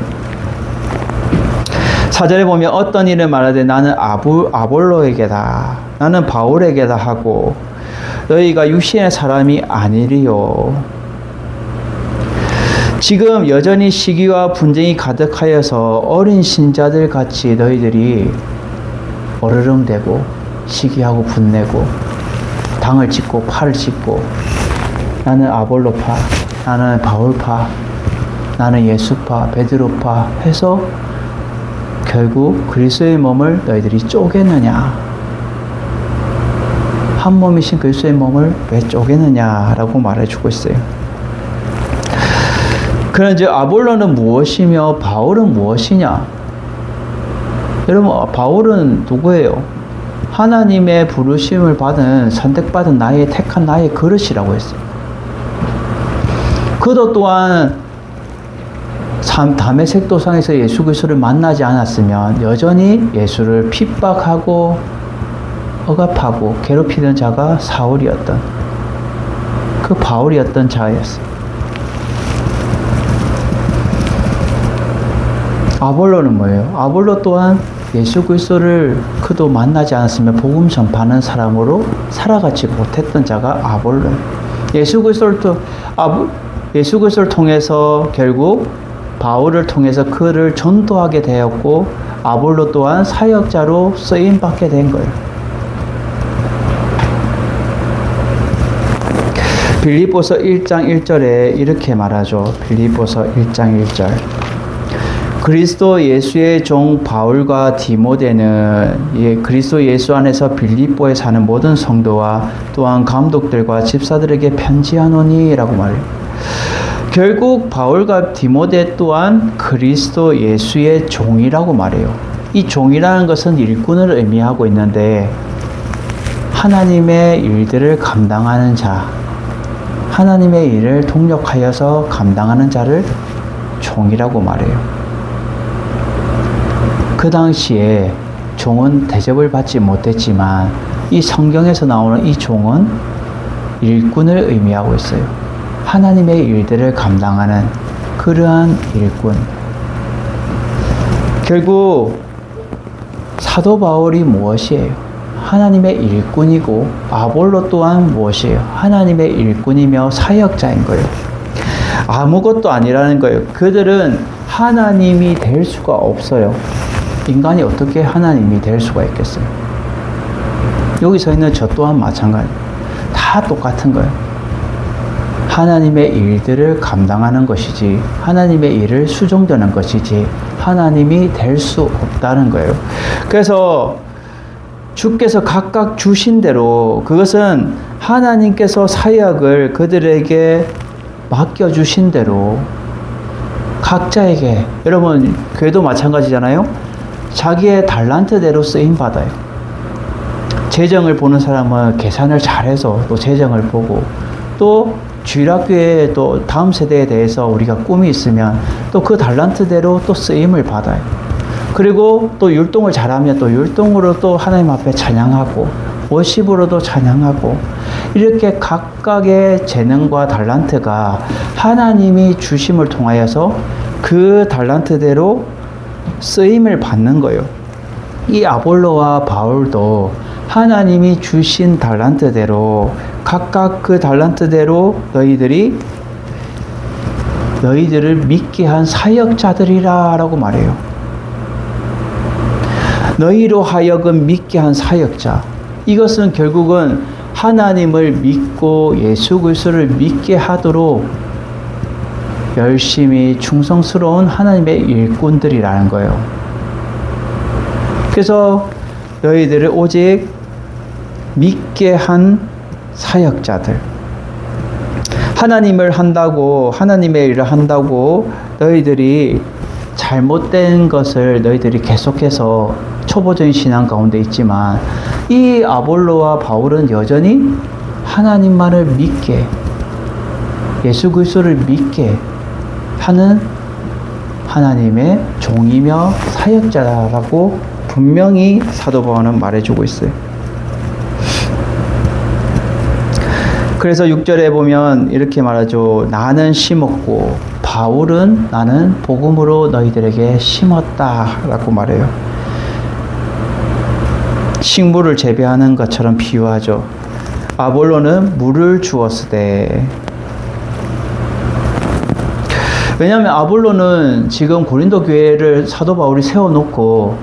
4절에 보면 어떤 일을 말하되 나는 아볼로에게다 나는 바울에게다 하고 너희가 육신의 사람이 아니리요. 지금 여전히 시기와 분쟁이 가득하여서 어린 신자들 같이 너희들이 어르렁대고 시기하고 분내고 당을 찢고 팔을 찢고 나는 아볼로파, 나는 바울파, 나는 예수파, 베드로파 해서 결국 그리스도의 몸을 너희들이 쪼개느냐, 한 몸이신 그리스도의 몸을 왜 쪼개느냐라고 말해주고 있어요. 그런즉 아볼로는 무엇이며 바울은 무엇이냐? 여러분, 바울은 누구예요? 하나님의 부르심을 받은 선택받은 나의 택한 나의 그릇이라고 했어요. 그도 또한 다메섹 도상에서 예수 그리스도를 만나지 않았으면 여전히 예수를 핍박하고 억압하고 괴롭히던 자가 사울이었던 그 바울이었던 자였어요. 아볼로는 뭐예요? 아볼로 또한 예수 그리스도를 그도 만나지 않았으면 복음 전파하는 사람으로 살아가지 못했던 자가 아볼로예요. 예수 그리스도를 통해서 결국 바울을 통해서 그를 전도하게 되었고 아볼로 또한 사역자로 쓰임 받게 된 거예요. 빌립보서 1장 1절에 이렇게 말하죠. 빌립보서 1장 1절. 그리스도 예수의 종 바울과 디모데는 그리스도 예수 안에서 빌립보에 사는 모든 성도와 또한 감독들과 집사들에게 편지하노니 라고 말해요. 결국 바울과 디모데 또한 그리스도 예수의 종이라고 말해요. 이 종이라는 것은 일꾼을 의미하고 있는데 하나님의 일들을 감당하는 자, 하나님의 일을 동력하여서 감당하는 자를 종이라고 말해요. 그 당시에 종은 대접을 받지 못했지만 이 성경에서 나오는 이 종은 일꾼을 의미하고 있어요. 하나님의 일들을 감당하는 그러한 일꾼. 결국 사도 바울이 무엇이에요? 하나님의 일꾼이고 아볼로 또한 무엇이에요? 하나님의 일꾼이며 사역자인 거예요. 아무것도 아니라는 거예요. 그들은 하나님이 될 수가 없어요. 인간이 어떻게 하나님이 될 수가 있겠어요? 여기서 있는 저 또한 마찬가지. 다 똑같은 거예요. 하나님의 일들을 감당하는 것이지 하나님의 일을 수종되는 것이지 하나님이 될 수 없다는 거예요. 그래서 주께서 각각 주신 대로 그것은 하나님께서 사역을 그들에게 맡겨주신 대로 각자에게, 여러분 교회도 마찬가지잖아요. 자기의 달란트대로 쓰임받아요. 재정을 보는 사람은 계산을 잘해서 또 재정을 보고, 또 주일학교에 또 다음 세대에 대해서 우리가 꿈이 있으면 또 그 달란트대로 또 쓰임을 받아요. 그리고 또 율동을 잘하면 또 율동으로 또 하나님 앞에 찬양하고 워십으로도 찬양하고, 이렇게 각각의 재능과 달란트가 하나님이 주심을 통하여서 그 달란트대로 쓰임을 받는 거예요. 이 아볼로와 바울도 하나님이 주신 달란트대로 각각 그 달란트대로 너희들을 믿게 한 사역자들이라 라고 말해요. 너희로 하여금 믿게 한 사역자. 이것은 결국은 하나님을 믿고 예수 그리스도를 믿게 하도록 열심히 충성스러운 하나님의 일꾼들이라는 거예요. 그래서 너희들을 오직 믿게 한 사역자들. 하나님의 일을 한다고 너희들이 잘못된 것을 너희들이 계속해서 초보적인 신앙 가운데 있지만 이 아볼로와 바울은 여전히 하나님만을 믿게, 예수 그리스도를 믿게 하는 하나님의 종이며 사역자라고 분명히 사도 바울은 말해주고 있어요. 그래서 6절에 보면 이렇게 말하죠. 나는 심었고 바울은 나는 복음으로 너희들에게 심었다라고 말해요. 식물을 재배하는 것처럼 비유하죠. 아볼로는 물을 주었으되. 왜냐하면 아볼로는 지금 고린도 교회를 사도 바울이 세워놓고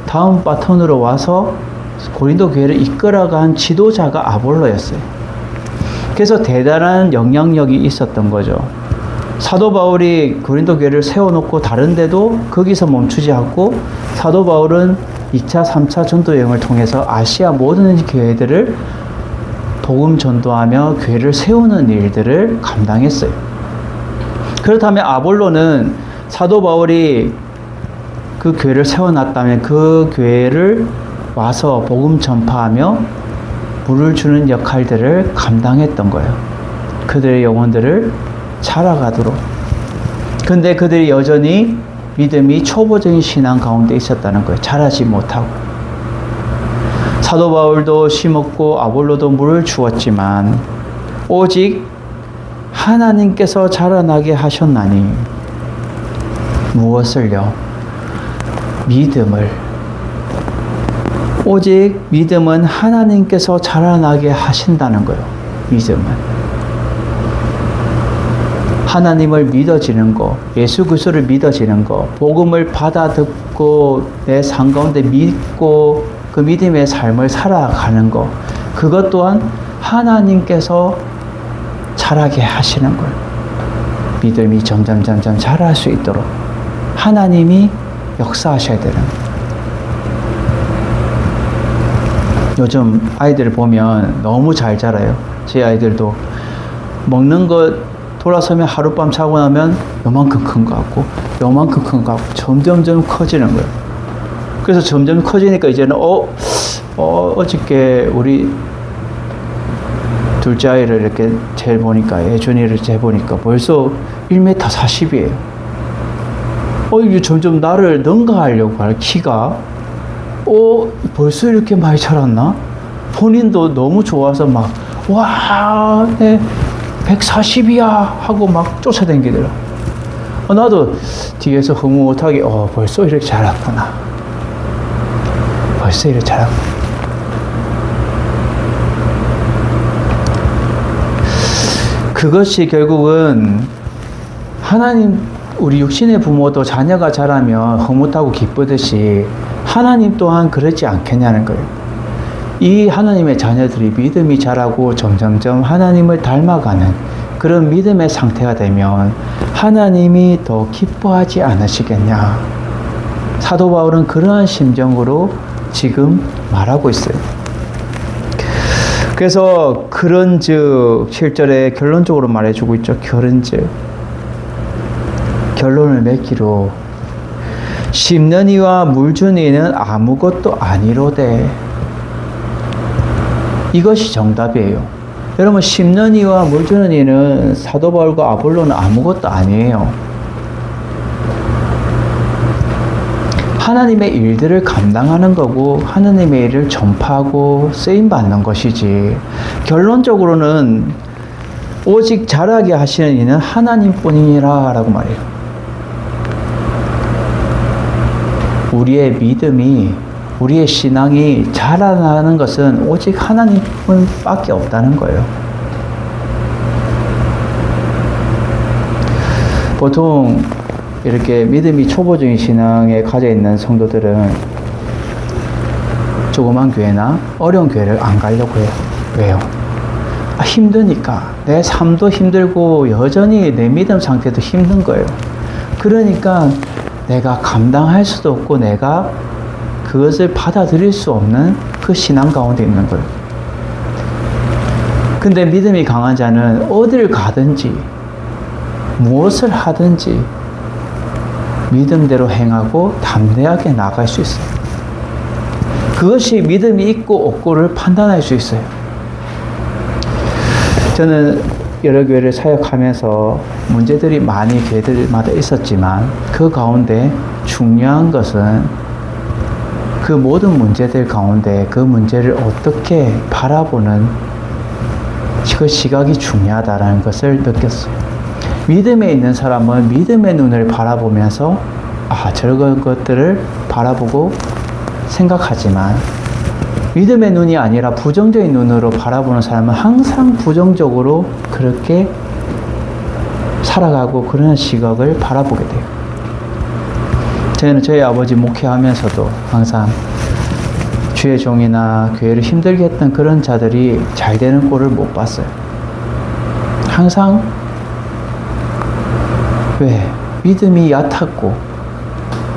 다음 바톤으로 와서 고린도 교회를 이끌어간 지도자가 아볼로였어요. 그래서 대단한 영향력이 있었던 거죠. 사도 바울이 고린도 교회를 세워놓고 다른데도 거기서 멈추지 않고 사도 바울은 2차, 3차 전도 여행을 통해서 아시아 모든 교회들을 복음 전도하며 교회를 세우는 일들을 감당했어요. 그렇다면 아볼로는 사도 바울이 그 교회를 세워놨다면 그 교회를 와서 복음 전파하며 물을 주는 역할들을 감당했던 거예요. 그들의 영혼들을 자라가도록. 근데 그들이 여전히 믿음이 초보적인 신앙 가운데 있었다는 거예요. 자라지 못하고. 사도 바울도 심었고 아볼로도 물을 주었지만 오직 하나님께서 자라나게 하셨나니 무엇을요? 믿음을. 오직 믿음은 하나님께서 자라나게 하신다는 거예요. 믿음은. 하나님을 믿어지는 거, 예수 그리스도를 믿어지는 거, 복음을 받아 듣고 내 삶 가운데 믿고 그 믿음의 삶을 살아가는 거, 그것 또한 하나님께서 자라게 하시는 거예요. 믿음이 점점 자랄 수 있도록 하나님이 역사하셔야 되는 거예요. 요즘 아이들을 보면 너무 잘 자라요. 제 아이들도 먹는 것 돌아서면 하룻밤 자고 나면 요만큼 큰 거 같고 요만큼 큰 거 같고 점점 커지는 거예요. 그래서 점점 커지니까 이제는 어저께 우리 둘째 아이를 이렇게 재보니까 예준이를 재보니까 벌써 1m 40이에요. 이게 점점 나를 능가하려고 할 키가 벌써 이렇게 많이 자랐나? 본인도 너무 좋아서 막 와, 140이야 하고 막 쫓아다니더라. 나도 뒤에서 흐뭇하게 벌써 이렇게 자랐구나. 벌써 이렇게 자랐구나. 그것이 결국은 하나님, 우리 육신의 부모도 자녀가 자라면 흐뭇하고 기쁘듯이 하나님 또한 그렇지 않겠냐는 거예요. 이 하나님의 자녀들이 믿음이 자라고 점점점 하나님을 닮아가는 그런 믿음의 상태가 되면 하나님이 더 기뻐하지 않으시겠냐. 사도 바울은 그러한 심정으로 지금 말하고 있어요. 그래서 그런즉 7절에 결론적으로 말해주고 있죠. 그런즉 결론을 맺기로 심는 이와 물 주는 이는 아무것도 아니로되. 이것이 정답이에요. 여러분, 심는 이와 물 주는 이는 사도 바울과 아볼로는 아무것도 아니에요. 하나님의 일들을 감당하는 거고 하나님의 일을 전파하고 쓰임받는 것이지, 결론적으로는 오직 자라게 하시는 이는 하나님뿐이라 라고 말해요. 우리의 믿음이, 우리의 신앙이 자라나는 것은 오직 하나님뿐밖에 없다는 거예요. 보통 이렇게 믿음이 초보적인 신앙에 가져 있는 성도들은 조그만 교회나 어려운 교회를 안 가려고 해요. 왜요? 힘드니까. 내 삶도 힘들고 여전히 내 믿음 상태도 힘든 거예요. 그러니까 내가 감당할 수도 없고 내가 그것을 받아들일 수 없는 그 신앙 가운데 있는 거예요. 근데 믿음이 강한 자는 어딜 가든지 무엇을 하든지 믿음대로 행하고 담대하게 나아갈 수 있어요. 그것이 믿음이 있고 없고를 판단할 수 있어요. 저는 여러 교회를 사역하면서 문제들이 많이 교회들마다 있었지만 그 가운데 중요한 것은 그 모든 문제들 가운데 그 문제를 어떻게 바라보는 그 시각이 중요하다는 것을 느꼈어요. 믿음에 있는 사람은 믿음의 눈을 바라보면서 저런 것들을 바라보고 생각하지만 믿음의 눈이 아니라 부정적인 눈으로 바라보는 사람은 항상 부정적으로 그렇게 살아가고 그런 시각을 바라보게 돼요. 저희는 저희 아버지 목회하면서도 항상 주의 종이나 교회를 힘들게 했던 그런 자들이 잘 되는 꼴을 못 봤어요. 항상 왜? 믿음이 얕았고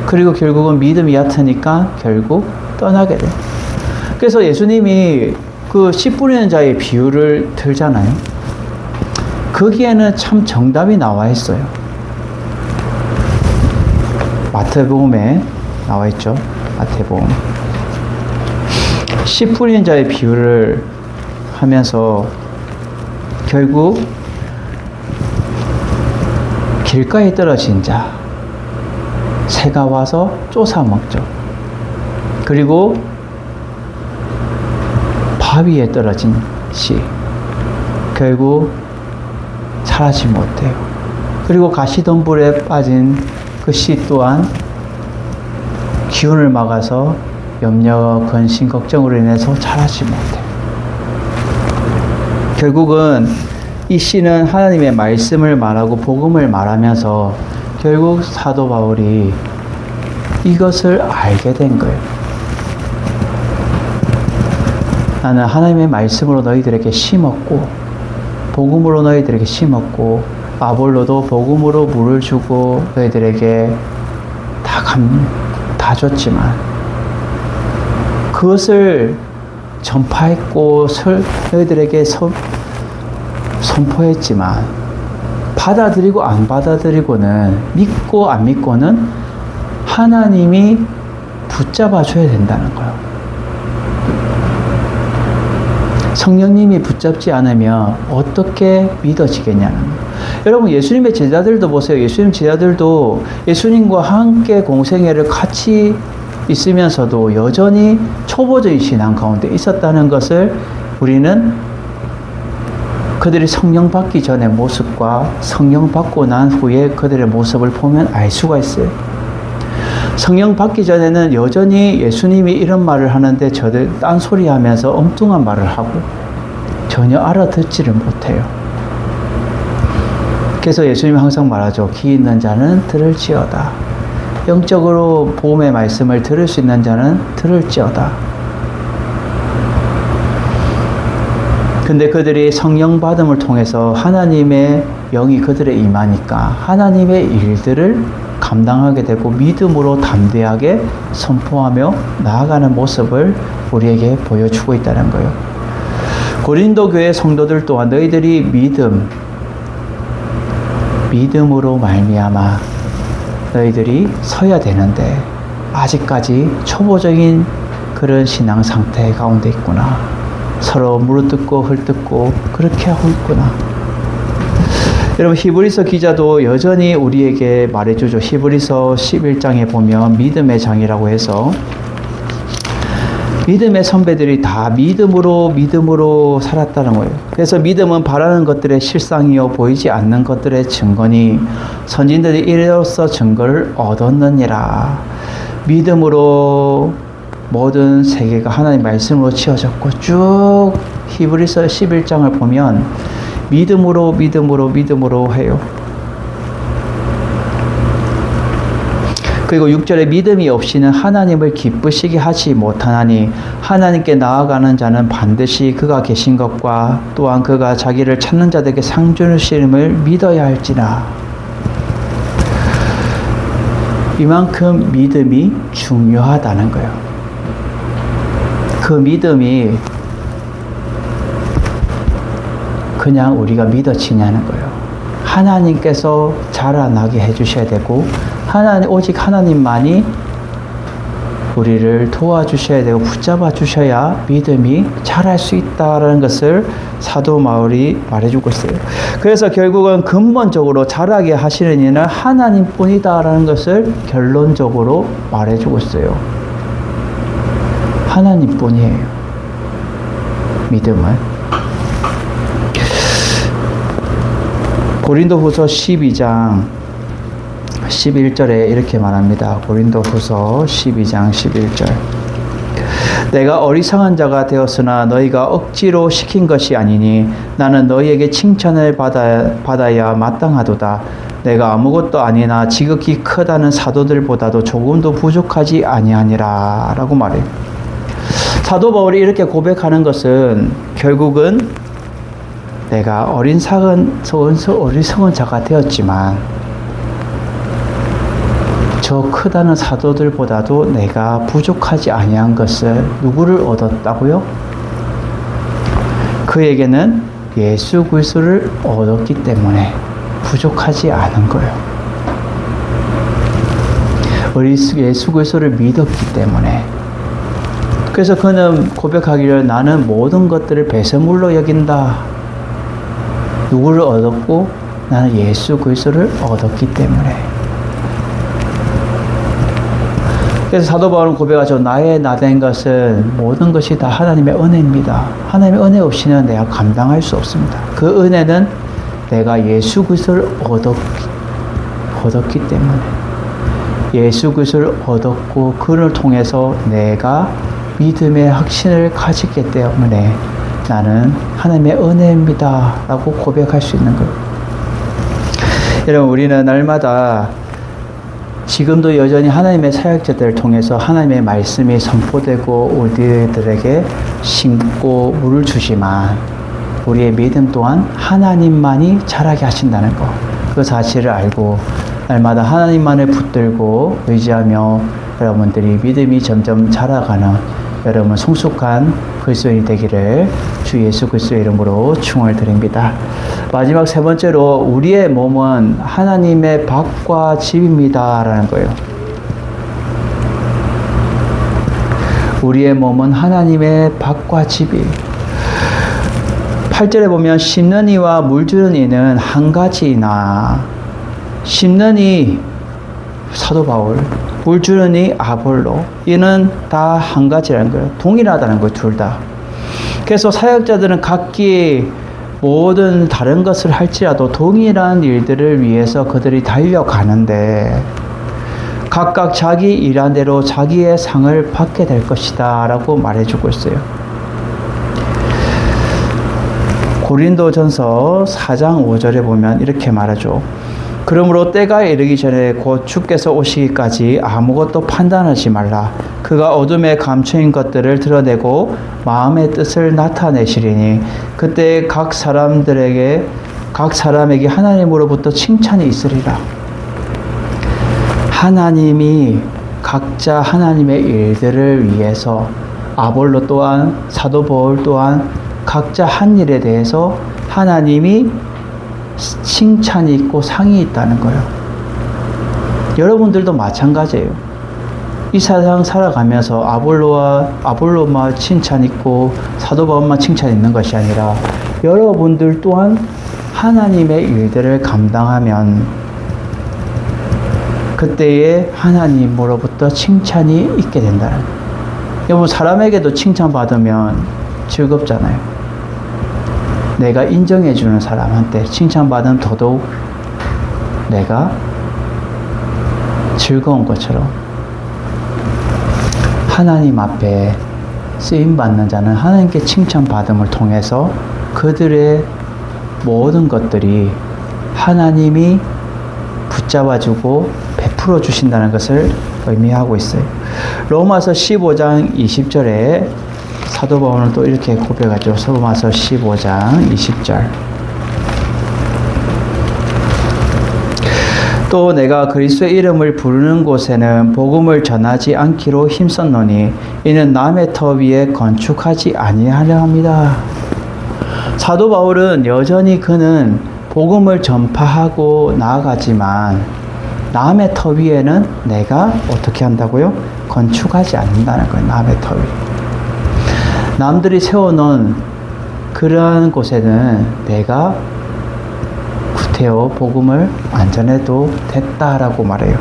그리고 결국은 믿음이 얕으니까 결국 떠나게 돼요. 그래서 예수님이 그 씨 뿌리는 자의 비유를 들잖아요. 거기에는 참 정답이 나와 있어요. 마태복음에 나와 있죠. 마태복음. 씨 뿌리는 자의 비유를 하면서 결국 길가에 떨어진 자, 새가 와서 쫓아 먹죠. 그리고 바위에 떨어진 씨, 결국 자라지 못해요. 그리고 가시덤불에 빠진 그 씨 또한 기운을 막아서 염려, 근심, 걱정으로 인해서 자라지 못해요. 결국은 이 씨는 하나님의 말씀을 말하고 복음을 말하면서 결국 사도 바울이 이것을 알게 된 거예요. 나는 하나님의 말씀으로 너희들에게 심었고 복음으로 너희들에게 심었고 아볼로도 복음으로 물을 주고 너희들에게 다 줬지만 그것을 전파했고 너희들에게 선포했지만 받아들이고 안 받아들이고는 믿고 안 믿고는 하나님이 붙잡아 줘야 된다는 거예요. 성령님이 붙잡지 않으면 어떻게 믿어지겠냐는 거예요. 여러분 예수님의 제자들도 보세요. 예수님 제자들도 예수님과 함께 공생애를 같이 있으면서도 여전히 초보적인 신앙 가운데 있었다는 것을 우리는 그들이 성령 받기 전의 모습과 성령 받고 난 후에 그들의 모습을 보면 알 수가 있어요. 성령 받기 전에는 여전히 예수님이 이런 말을 하는데 저들 딴소리 하면서 엉뚱한 말을 하고 전혀 알아듣지를 못해요. 그래서 예수님이 항상 말하죠. 귀 있는 자는 들을지어다. 영적으로 복음의 말씀을 들을 수 있는 자는 들을지어다. 근데 그들이 성령 받음을 통해서 하나님의 영이 그들의 임하니까 하나님의 일들을 감당하게 되고 믿음으로 담대하게 선포하며 나아가는 모습을 우리에게 보여주고 있다는 거예요. 고린도 교회 성도들 또한 너희들이 믿음으로 말미암아 너희들이 서야 되는데 아직까지 초보적인 그런 신앙 상태 가운데 있구나. 서로 물어뜯고 헐뜯고 그렇게 하고 있구나. 여러분 히브리서 기자도 여전히 우리에게 말해주죠. 히브리서 11장에 보면 믿음의 장이라고 해서 믿음의 선배들이 다 믿음으로 살았다는 거예요. 그래서 믿음은 바라는 것들의 실상이요 보이지 않는 것들의 증거니 선진들이 이로써 증거를 얻었느니라. 믿음으로 모든 세계가 하나님 말씀으로 지어졌고, 쭉 히브리서 11장을 보면 믿음으로 해요. 그리고 6절에 믿음이 없이는 하나님을 기쁘시게 하지 못하나니 하나님께 나아가는 자는 반드시 그가 계신 것과 또한 그가 자기를 찾는 자들에게 상 주심을 믿어야 할지라. 이만큼 믿음이 중요하다는 거예요. 그 믿음이 그냥 우리가 믿어지냐는 거예요. 하나님께서 자라나게 해주셔야 되고, 오직 하나님만이 우리를 도와주셔야 되고 붙잡아 주셔야 믿음이 자랄 수 있다는 것을 사도 바울이 말해주고 있어요. 그래서 결국은 근본적으로 자라게 하시는 이는 하나님뿐이다라는 것을 결론적으로 말해주고 있어요. 하나님뿐이에요. 믿음은. 고린도후서 12장 11절에 이렇게 말합니다. 고린도후서 12장 11절. 내가 어리석은 자가 되었으나 너희가 억지로 시킨 것이 아니니 나는 너희에게 칭찬을 받아야 마땅하도다. 내가 아무것도 아니나 지극히 크다는 사도들보다도 조금도 부족하지 아니하니라 라고 말해요. 사도 바울이 이렇게 고백하는 것은 결국은 내가 어리석은 자가 되었지만 저 크다는 사도들보다도 내가 부족하지 아니한 것을 누구를 얻었다고요? 그에게는 예수 그리스도를 얻었기 때문에 부족하지 않은 거예요. 예수 그리스도를 믿었기 때문에. 그래서 그는 고백하기를 나는 모든 것들을 배설물로 여긴다. 누구를 얻었고? 나는 예수 그리스도를 얻었기 때문에. 그래서 사도 바울은 고백하죠. 나의 나된 것은 모든 것이 다 하나님의 은혜입니다. 하나님의 은혜 없이는 내가 감당할 수 없습니다. 그 은혜는 내가 예수 그리스도를 얻었기 때문에. 예수 그리스도를 얻었고 그를 통해서 내가 믿음의 확신을 가졌기 때문에 나는 하나님의 은혜입니다 라고 고백할 수 있는 거예요. 여러분, 우리는 날마다 지금도 여전히 하나님의 사역자들을 통해서 하나님의 말씀이 선포되고 우리들에게 심고 물을 주지만 우리의 믿음 또한 하나님만이 자라게 하신다는 것, 그 사실을 알고 날마다 하나님만을 붙들고 의지하며 여러분들이 믿음이 점점 자라가는 여러분 성숙한 그리스도인이 되기를 주 예수 그리스도의 이름으로 축원을 드립니다. 마지막 세 번째로 우리의 몸은 하나님의 밭과 집입니다 라는 거예요. 우리의 몸은 하나님의 밭과 집이. 8절에 보면 심는 이와 물주는 이는 한 가지이나, 심는 이 사도 바울, 물주는 이 아볼로, 이는 다 한 가지라는 거예요. 동일하다는 거예요, 둘 다. 그래서 사역자들은 각기 모든 다른 것을 할지라도 동일한 일들을 위해서 그들이 달려가는데 각각 자기 일한 대로 자기의 상을 받게 될 것이다 라고 말해주고 있어요. 고린도전서 4장 5절에 보면 이렇게 말하죠. 그러므로 때가 이르기 전에 곧 주께서 오시기까지 아무것도 판단하지 말라. 그가 어둠에 감춰인 것들을 드러내고 마음의 뜻을 나타내시리니 그때 각 사람에게 하나님으로부터 칭찬이 있으리라. 하나님이 각자 하나님의 일들을 위해서 아볼로 또한 사도 바울 또한 각자 한 일에 대해서 하나님이 칭찬이 있고 상이 있다는 거예요. 여러분들도 마찬가지예요. 이 세상 살아가면서 아볼로만 칭찬 있고 사도 바울만 칭찬 있는 것이 아니라 여러분들 또한 하나님의 일들을 감당하면 그때에 하나님으로부터 칭찬이 있게 된다는 거예요. 여러분, 사람에게도 칭찬받으면 즐겁잖아요. 내가 인정해주는 사람한테 칭찬받으면 더더욱 내가 즐거운 것처럼 하나님 앞에 쓰임받는 자는 하나님께 칭찬받음을 통해서 그들의 모든 것들이 하나님이 붙잡아주고 베풀어 주신다는 것을 의미하고 있어요. 로마서 15장 20절에 사도 바울은 또 이렇게 고백하죠. 로마서 15장 20절. 또 내가 그리스도의 이름을 부르는 곳에는 복음을 전하지 않기로 힘썼노니 이는 남의 터 위에 건축하지 아니하려 합니다. 사도 바울은 여전히 그는 복음을 전파하고 나아가지만 남의 터 위에는 내가 어떻게 한다고요? 건축하지 않는다는 거예요. 남의 터 위. 남들이 세워놓은 그러한 곳에는 내가 구태여 복음을 안 전해도 됐다라고 말해요.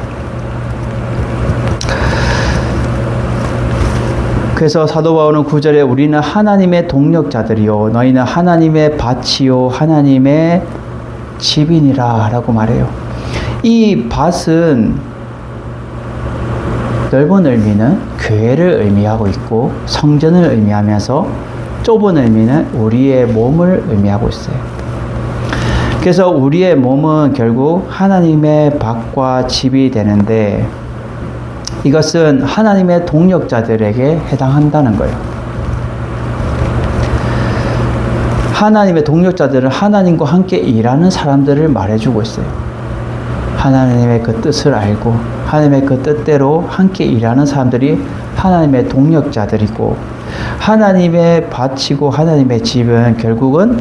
그래서 사도 바울은 9절에 우리는 하나님의 동력자들이요 너희는 하나님의 밭이요 하나님의 집이니라 라고 말해요. 이 밭은 넓은 의미는 교회를 의미하고 있고 성전을 의미하면서 좁은 의미는 우리의 몸을 의미하고 있어요. 그래서 우리의 몸은 결국 하나님의 밭과 집이 되는데 이것은 하나님의 동력자들에게 해당한다는 거예요. 하나님의 동력자들은 하나님과 함께 일하는 사람들을 말해주고 있어요. 하나님의 그 뜻을 알고 하나님의 그 뜻대로 함께 일하는 사람들이 하나님의 동력자들이고 하나님의 밭이고 하나님의 집은 결국은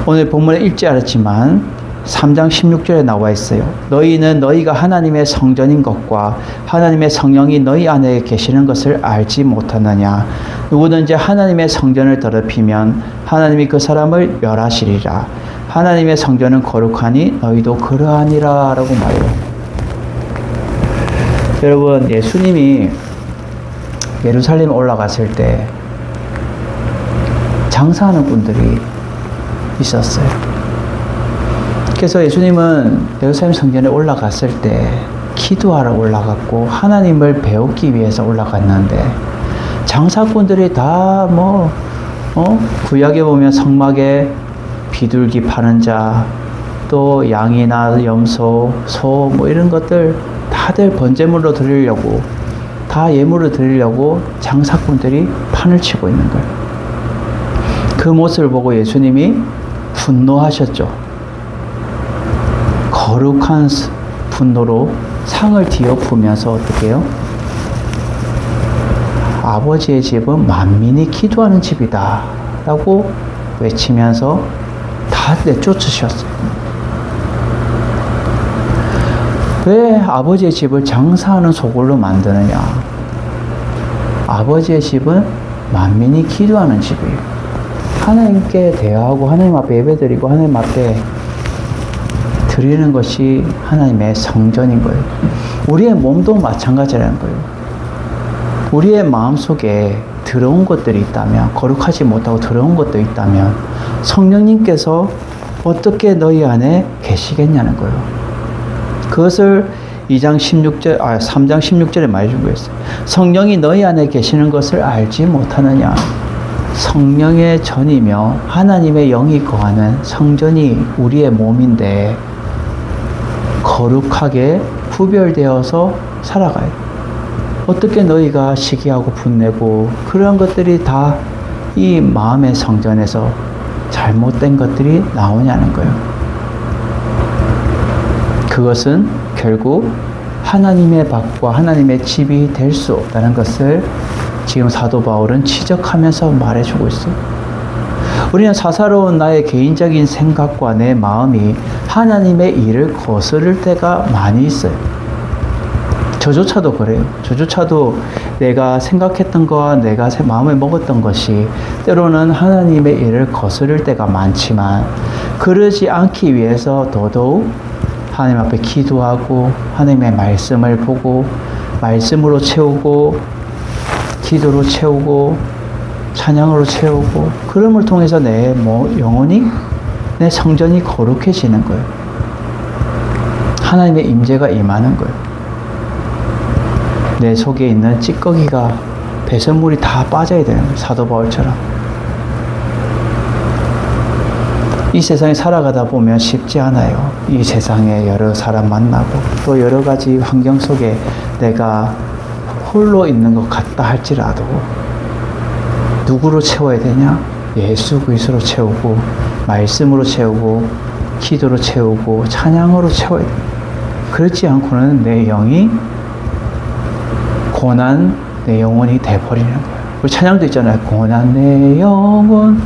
오늘 본문에 읽지 않았지만 3장 16절에 나와 있어요. 너희는 너희가 하나님의 성전인 것과 하나님의 성령이 너희 안에 계시는 것을 알지 못하느냐. 누구든지 하나님의 성전을 더럽히면 하나님이 그 사람을 멸하시리라. 하나님의 성전은 거룩하니 너희도 그러하니라 라고 말해요. 여러분, 예수님이 예루살렘에 올라갔을 때 장사하는 분들이 있었어요. 그래서 예수님은 예루살렘 성전에 올라갔을 때 기도하러 올라갔고 하나님을 배우기 위해서 올라갔는데 장사꾼들이 다 구약에 보면 성막에 비둘기 파는 자, 또 양이나 염소, 소 이런 것들 다들 번제물로 드리려고 다 예물을 드리려고 장사꾼들이 판을 치고 있는 거예요. 그 모습을 보고 예수님이 분노하셨죠. 거룩한 분노로 상을 뒤엎으면서 어떻게 해요? 아버지의 집은 만민이 기도하는 집이다 라고 외치면서 다 내쫓으셨어요. 왜 아버지의 집을 장사하는 소굴로 만드느냐? 아버지의 집은 만민이 기도하는 집이에요. 하나님께 대화하고 하나님 앞에 예배드리고 하나님 앞에 드리는 것이 하나님의 성전인 거예요. 우리의 몸도 마찬가지라는 거예요. 우리의 마음속에 더러운 것들이 있다면, 거룩하지 못하고 더러운 것도 있다면 성령님께서 어떻게 너희 안에 계시겠냐는 거예요. 그것을 3장 16절에 말해주고 있어요. 성령이 너희 안에 계시는 것을 알지 못하느냐. 성령의 전이며 하나님의 영이 거하는 성전이 우리의 몸인데 거룩하게 구별되어서 살아가요. 어떻게 너희가 시기하고 분내고 그런 것들이 다 이 마음의 성전에서 잘못된 것들이 나오냐는 거예요. 그것은 결국 하나님의 밭과 하나님의 집이 될 수 없다는 것을 지금 사도 바울은 지적하면서 말해주고 있어요. 우리는 사사로운 나의 개인적인 생각과 내 마음이 하나님의 일을 거스를 때가 많이 있어요. 저조차도 그래요. 저조차도 내가 생각했던 것과 내가 마음에 먹었던 것이 때로는 하나님의 일을 거스를 때가 많지만 그러지 않기 위해서 더더욱 하나님 앞에 기도하고 하나님의 말씀을 보고 말씀으로 채우고 기도로 채우고 찬양으로 채우고 그럼을 통해서 내 영혼이 내 성전이 거룩해지는 거예요. 하나님의 임재가 임하는 거예요. 내 속에 있는 찌꺼기가 배설물이 다 빠져야 되는 거예요. 사도 바울처럼. 이 세상에 살아가다 보면 쉽지 않아요. 이 세상에 여러 사람 만나고 또 여러 가지 환경 속에 내가 홀로 있는 것 같다 할지라도 누구로 채워야 되냐? 예수 그리스도로 채우고 말씀으로 채우고 기도로 채우고 찬양으로 채워야 돼. 그렇지 않고는 내 영이 고난 내 영혼이 돼버리는 거예요. 우리 찬양도 있잖아요. 고난 내 영혼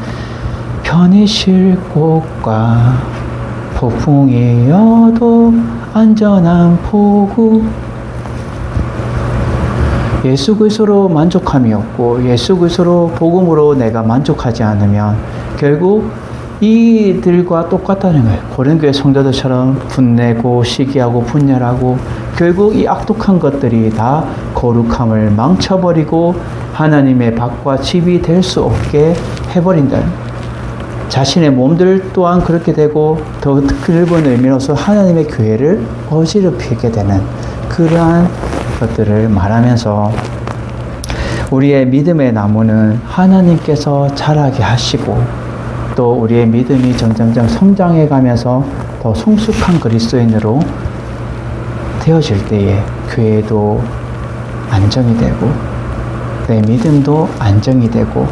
편히 쉴 곳과 폭풍이어도 안전한 포구. 예수 그리스도로 만족함이 없고 예수 그리스도로 복음으로 내가 만족하지 않으면 결국 이들과 똑같다는 거예요. 고린도의 성도들처럼 분내고 시기하고 분열하고 결국 이 악독한 것들이 다 거룩함을 망쳐버리고 하나님의 밭과 집이 될 수 없게 해버린다는 거예요. 자신의 몸들 또한 그렇게 되고 더 넓은 의미로서 하나님의 교회를 어지럽히게 되는 그러한 것들을 말하면서 우리의 믿음의 나무는 하나님께서 자라게 하시고 또 우리의 믿음이 점점점 성장해 가면서 더 성숙한 그리스도인으로 되어질 때에 교회도 안정이 되고 내 믿음도 안정이 되고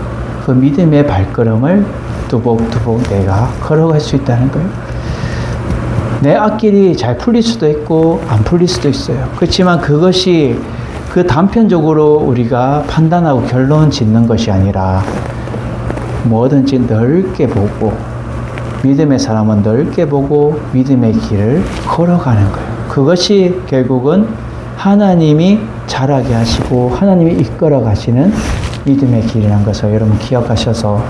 그 믿음의 발걸음을 두복두복 내가 걸어갈 수 있다는 거예요. 내 앞길이 잘 풀릴 수도 있고 안 풀릴 수도 있어요. 그렇지만 그것이 그 단편적으로 우리가 판단하고 결론 짓는 것이 아니라 뭐든지 넓게 보고 믿음의 사람은 넓게 보고 믿음의 길을 걸어가는 거예요. 그것이 결국은 하나님이 자라게 하시고 하나님이 이끌어 가시는 믿음의 길이라는 것을 여러분 기억하셔서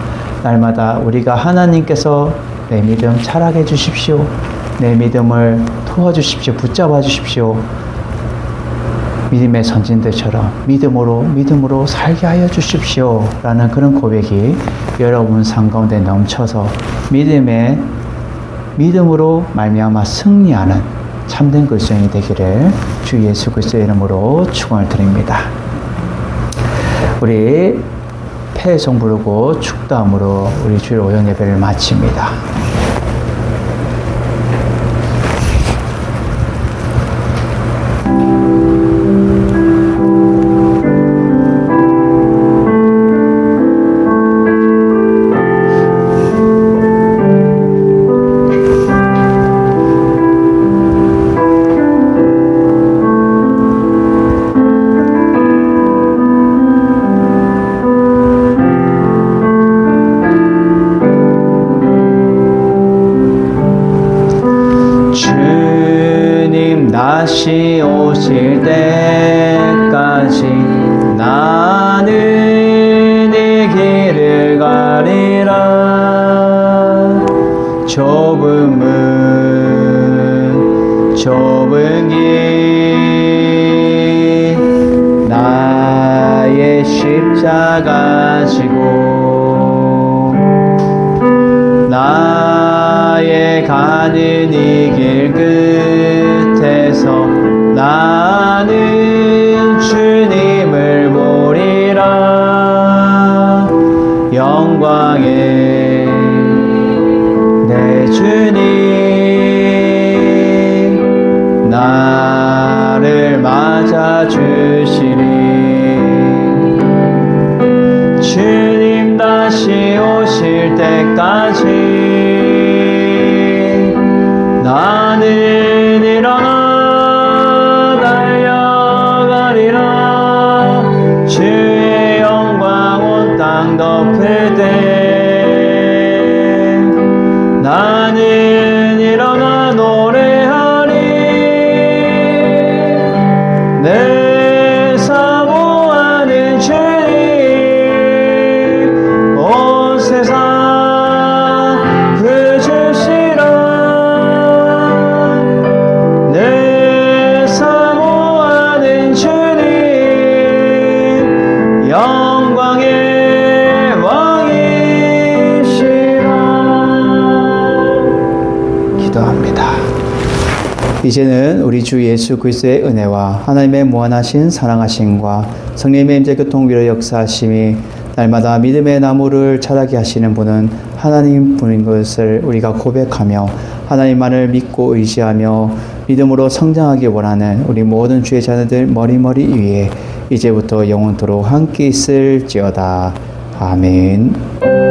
날마다 우리가 하나님께서 내 믿음 자라게 해 주십시오. 내 믿음을 도와주십시오. 붙잡아 주십시오. 믿음의 선진들처럼 믿음으로 살게 하여 주십시오. 라는 그런 고백이 여러분 삶 가운데 넘쳐서 믿음으로 말미암아 승리하는 참된 그리스도인이 되기를 주 예수 그리스도의 이름으로 축원을 드립니다. 우리 폐송 부르고 축도함으로 우리 주일 오전 예배를 마칩니다. 다시 오실 때까지 나는 이 길을 가리라. 좁은 길 나의 십자가 지고 나의 가는 이 길 끝에서 나는 주님을 보리라. 영광의 내 주님 나를 맞아 주시리. 주님 다시 오실 때까지 나는 일어나 달려가리라. 주의 영광 온 땅 덮을 때 나는 일어나 노래하리. 내 사모하는 주님 온 세상 이제는 우리 주 예수 그리스도의 은혜와 하나님의 무한하신 사랑하심과 성령님의 임재 교통 위로 역사하심이 날마다 믿음의 나무를 자라게 하시는 분은 하나님 분인 것을 우리가 고백하며 하나님만을 믿고 의지하며 믿음으로 성장하기 원하는 우리 모든 주의 자녀들 머리머리 위에 이제부터 영원토록 함께 있을지어다. 아멘.